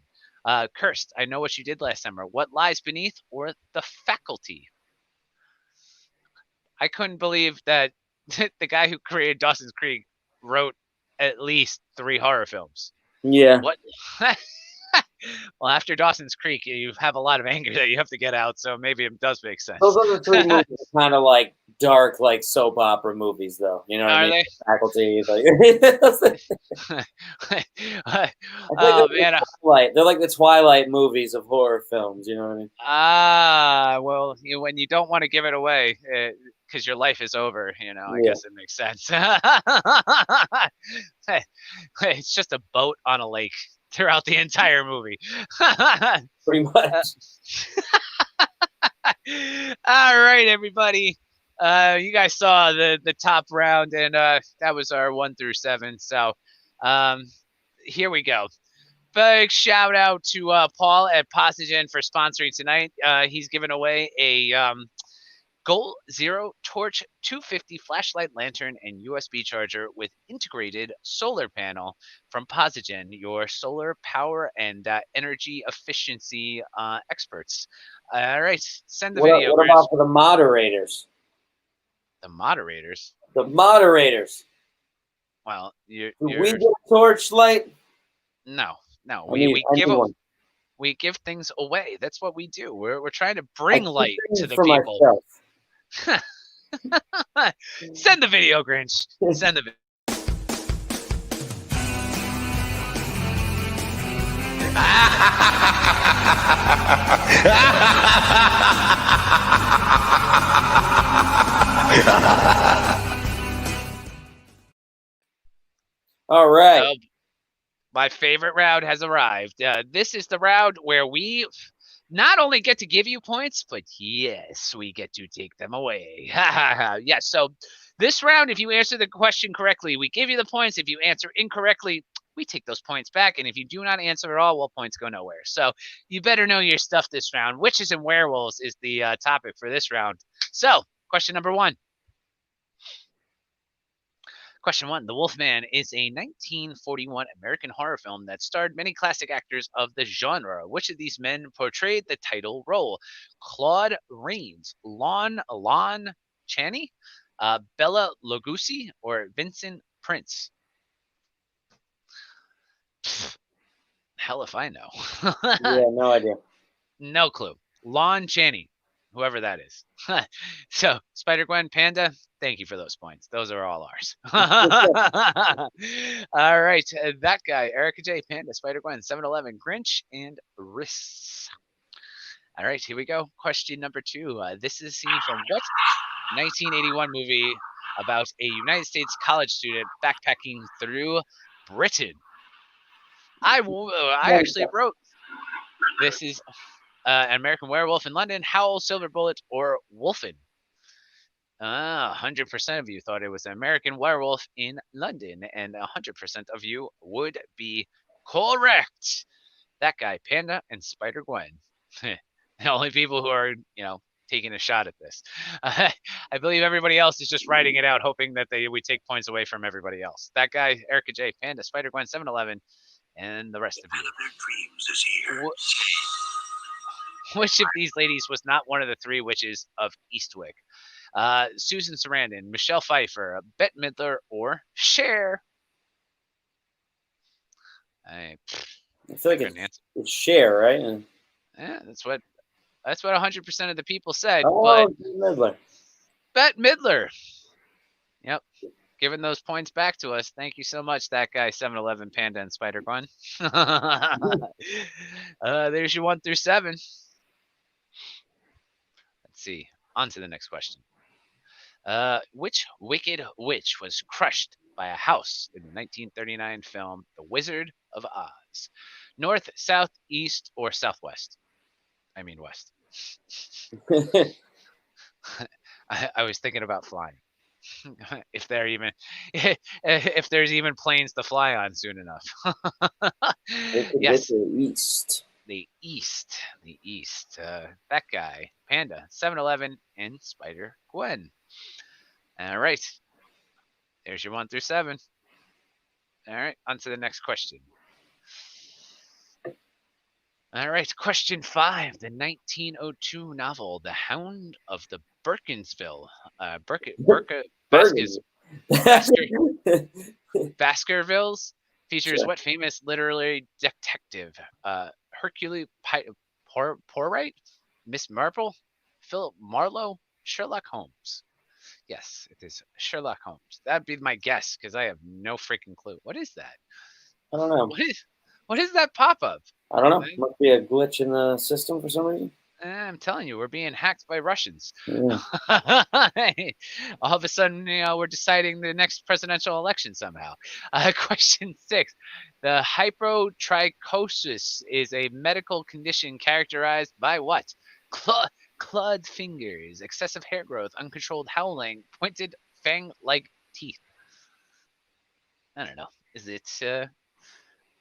B: Cursed, I Know What You Did Last Summer, What Lies Beneath, or The Faculty? I couldn't believe that the guy who created Dawson's Creek wrote at least 3 horror films.
A: Yeah.
B: What? Well, after Dawson's Creek, you have a lot of anger that you have to get out, so maybe it does make sense.
A: Those other 3 movies are kind of like dark, like soap opera movies, though. You know what I mean? Faculty.
B: Oh man,
A: they're like the Twilight movies of horror films. You know what I mean?
B: Well, when you don't want to give it away because your life is over, I guess it makes sense. It's just a boat on a lake throughout the entire movie.
A: Pretty much.
B: All right, everybody. You guys saw the top round, and that was our 1 through 7. So here we go. Big shout out to Paul at Posigen for sponsoring tonight. He's giving away a Goal Zero Torch 250 flashlight lantern and USB charger with integrated solar panel from Posigen, your solar power and energy efficiency experts. All right, send the video.
A: What about for the moderators?
B: The moderators?
A: The moderators.
B: Well,
A: Do we get a torchlight?
B: No. We give things away. That's what we do. We're trying to bring light to the people.
A: Myself.
B: Send the video, Grinch. Send the video.
A: All right.
B: Oh, my favorite round has arrived. This is the round where we not only get to give you points, but yes, we get to take them away. Yes, so this round, if you answer the question correctly, we give you the points. If you answer incorrectly, we take those points back. And if you do not answer at all, well, points go nowhere. So you better know your stuff this round. Witches and werewolves is the topic for this round. So, question number 1. Question 1. The Wolfman is a 1941 American horror film that starred many classic actors of the genre. Which of these men portrayed the title role? Claude Rains, Lon Chaney, Bela Lugosi, or Vincent Prince? Hell if I know.
A: Yeah, no idea.
B: No clue. Lon Chaney, whoever that is. So, Spider-Gwen, Panda, thank you for those points. Those are all ours. All right. That guy, Erica J, Panda, Spider-Gwen, 7-Eleven, Grinch, and Riss. All right, here we go. Question number 2. This is a scene from what 1981 movie about a United States college student backpacking through Britain? I actually wrote this is an American Werewolf in London, Howl, Silver Bullet, or Wolfen. 100% of you thought it was an American Werewolf in London, and 100% of you would be correct. That guy, Panda, and Spider-Gwen. The only people who are, taking a shot at this. I believe everybody else is just writing it out, hoping that we take points away from everybody else. That guy, Erica J, Panda, Spider-Gwen, 7-Eleven, and the rest of you.
D: Their dreams is here.
B: Which of these ladies was not one of the 3 witches of Eastwick? Susan Sarandon, Michelle Pfeiffer, Bette Midler, or Cher?
A: I feel like it's Cher, right?
B: Yeah, that's what 100% of the people said.
A: Oh,
B: but
A: Midler.
B: Bette Midler. Yep. Giving those points back to us. Thank you so much, that guy, 7-Eleven, Panda, and Spider-Gwen. There's your 1 through 7. Let's see. On to the next question. Which wicked witch was crushed by a house in the 1939 film The Wizard of Oz? North, south, east, or southwest? I mean west. I was thinking about flying. If there's even planes to fly on soon enough. Yes. The east. That guy, Panda, 7-Eleven, and Spider-Gwen. All right. There's your 1 through 7. All right. On to the next question. All right. Question 5. The 1902 novel, The Hound of the Baskervilles features what famous literary detective? Hercule Poirot, Miss Marple, Philip Marlowe, Sherlock Holmes. Yes, it is Sherlock Holmes. That'd be my guess because I have no freaking clue. What is that?
A: I don't know.
B: What is that pop-up?
A: I don't know. Must be a glitch in the system for some reason.
B: I'm telling you, we're being hacked by Russians.
A: Yeah.
B: All of a sudden, we're deciding the next presidential election somehow. Question 6. The hypotrichosis is a medical condition characterized by what? Clawed fingers, excessive hair growth, uncontrolled howling, pointed fang-like teeth. I don't know. Is it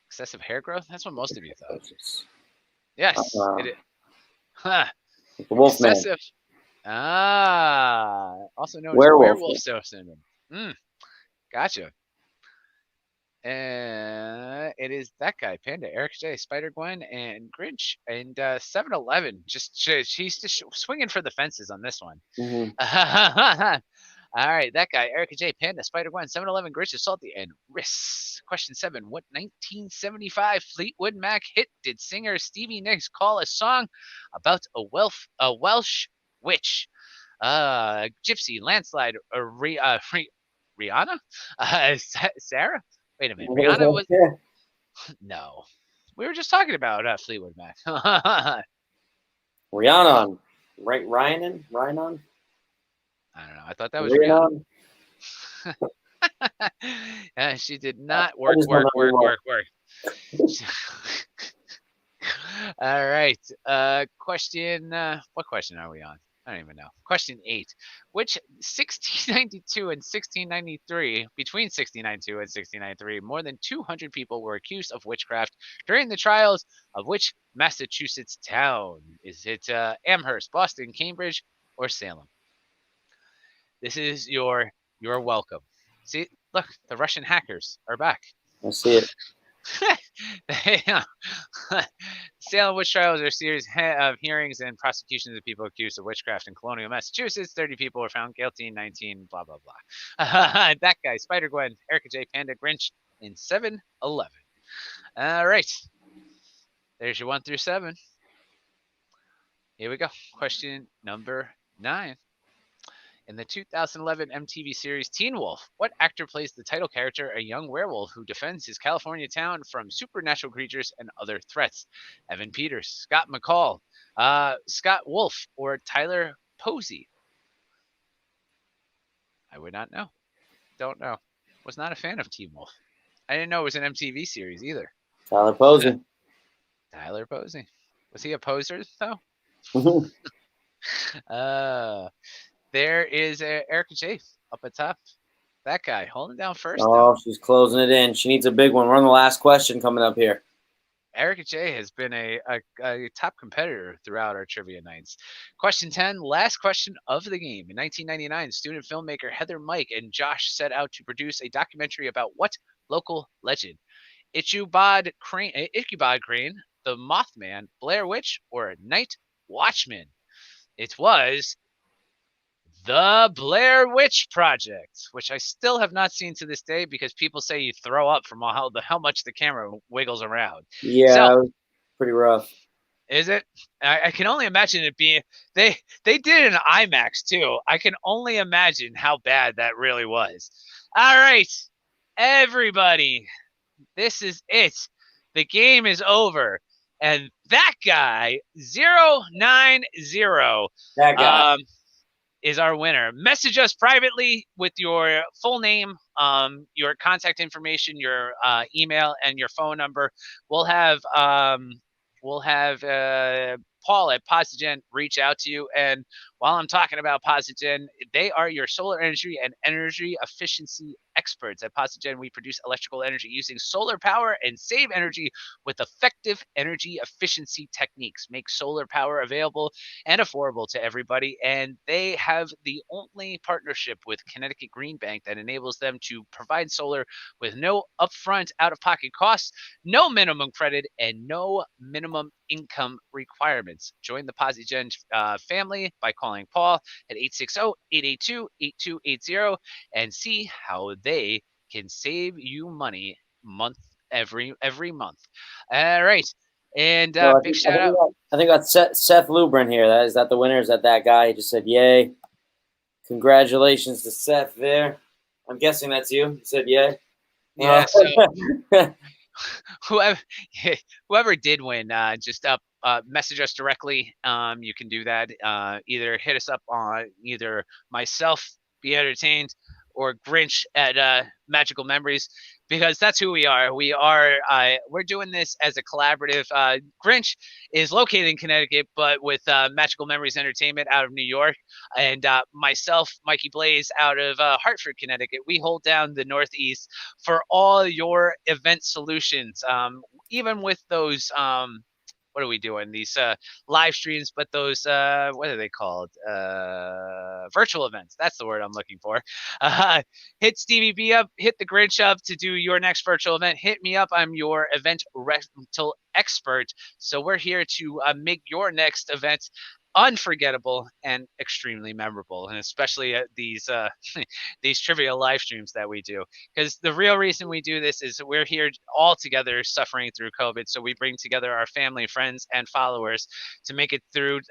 B: excessive hair growth? That's what most of you thought. Yes. It is. Huh.
A: The Wolfman.
B: Excessive. Also known as werewolf syndrome. Gotcha. It is that guy, Panda, Eric J, Spider-Gwen, and Grinch, and 7-Eleven. She's just swinging for the fences on this one.
A: Mm-hmm.
B: All right, that guy, Erica J, Panda, Spider-Gwen, 7-Eleven, Grinch, Salty, and Riss. Question 7. What 1975 Fleetwood Mac hit did singer Stevie Nicks call a song about a Welsh witch? Gypsy, Landslide, Rihanna? Sarah? Wait a minute. Rihanna was... No. We were just talking about Fleetwood Mac.
A: Rihanna. Right, Ryan?
B: I don't know. I thought that was
A: Rihanna?
B: Rihanna. She did not
A: I just don't know anymore.
B: work. All right. Question. What question are we on? I don't even know. Question 8. Which 1692 and 1693, between 1692 and 1693, more than 200 people were accused of witchcraft during the trials of which Massachusetts town? Is it Amherst, Boston, Cambridge, or Salem? This is your welcome. See, look, the Russian hackers are back.
A: I see it.
B: Salem witch trials are a series of hearings and prosecutions of people accused of witchcraft in colonial Massachusetts. 30 people were found guilty, 19 blah, blah, blah. That guy, Spider-Gwen, Erica J. Panda, Grinch, in 7-11. All right. There's your 1 through 7. Here we go. Question number 9. In the 2011 MTV series Teen Wolf, what actor plays the title character, a young werewolf who defends his California town from supernatural creatures and other threats? Evan Peters, Scott McCall, Scott Wolf, or Tyler Posey? I would not know. Don't know. Was not a fan of Teen Wolf. I didn't know it was an MTV series either.
A: Tyler Posey.
B: Tyler Posey. Was he a poser, though? There is Erica J. up at top. That guy holding down first.
A: Oh, she's closing it in. She needs a big one. We're on the last question coming up here.
B: Erica J. has been a top competitor throughout our trivia nights. Question 10, last question of the game. In 1999, student filmmaker Heather Mike and Josh set out to produce a documentary about what local legend? Ichabod Crane, the Mothman, Blair Witch, or Night Watchman? It was The Blair Witch Project, which I still have not seen to this day because people say you throw up from how much the camera wiggles around.
A: Yeah, so, pretty rough.
B: Is it? I can only imagine it being. They did it in IMAX too. I can only imagine how bad that really was. All right, everybody, this is it. The game is over, and that guy 090.
A: That guy.
B: Is our winner. Message us privately with your full name, your contact information, your email, and your phone number. We'll have Paul at Posigen reach out to you. And while I'm talking about Posigen, they are your solar energy and energy efficiency experts. At Posigen, we produce electrical energy using solar power and save energy with effective energy efficiency techniques. Make solar power available and affordable to everybody. And they have the only partnership with Connecticut Green Bank that enables them to provide solar with no upfront out-of-pocket costs, no minimum credit, and no minimum income requirements. Join the Posigen family by calling Paul at 860-882-8280 and see how they can save you money every month. All right. And big shout out.
A: I think that's Seth Lubrin here. Is that the winner? Is that guy? He just said, yay. Congratulations to Seth there. I'm guessing that's you. He said, yay.
B: Yeah, so whoever did win, just message us directly. You can do that. Either hit us up on either myself, Be Entertained, or Grinch at Magical Memories, because that's who we are. We're doing this as a collaborative. Grinch is located in Connecticut, but with Magical Memories Entertainment out of New York, and myself, Mikey Blaze, out of Hartford, Connecticut. We hold down the Northeast for all your event solutions, even with those. What are we doing? These live streams, but those, what are they called? Virtual events. That's the word I'm looking for. Hit Stevie B up, hit the Grinch up to do your next virtual event. Hit me up. I'm your event rental expert. So we're here to make your next event unforgettable and extremely memorable, and especially these trivia live streams that we do, because the real reason we do this is we're here all together suffering through COVID, so we bring together our family, friends, and followers to make it through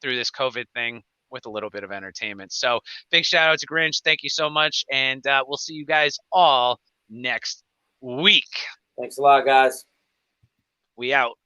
B: this COVID thing with a little bit of entertainment. So big shout out to Grinch. Thank you so much, and we'll see you guys all next week.
A: Thanks a lot, guys.
B: We out.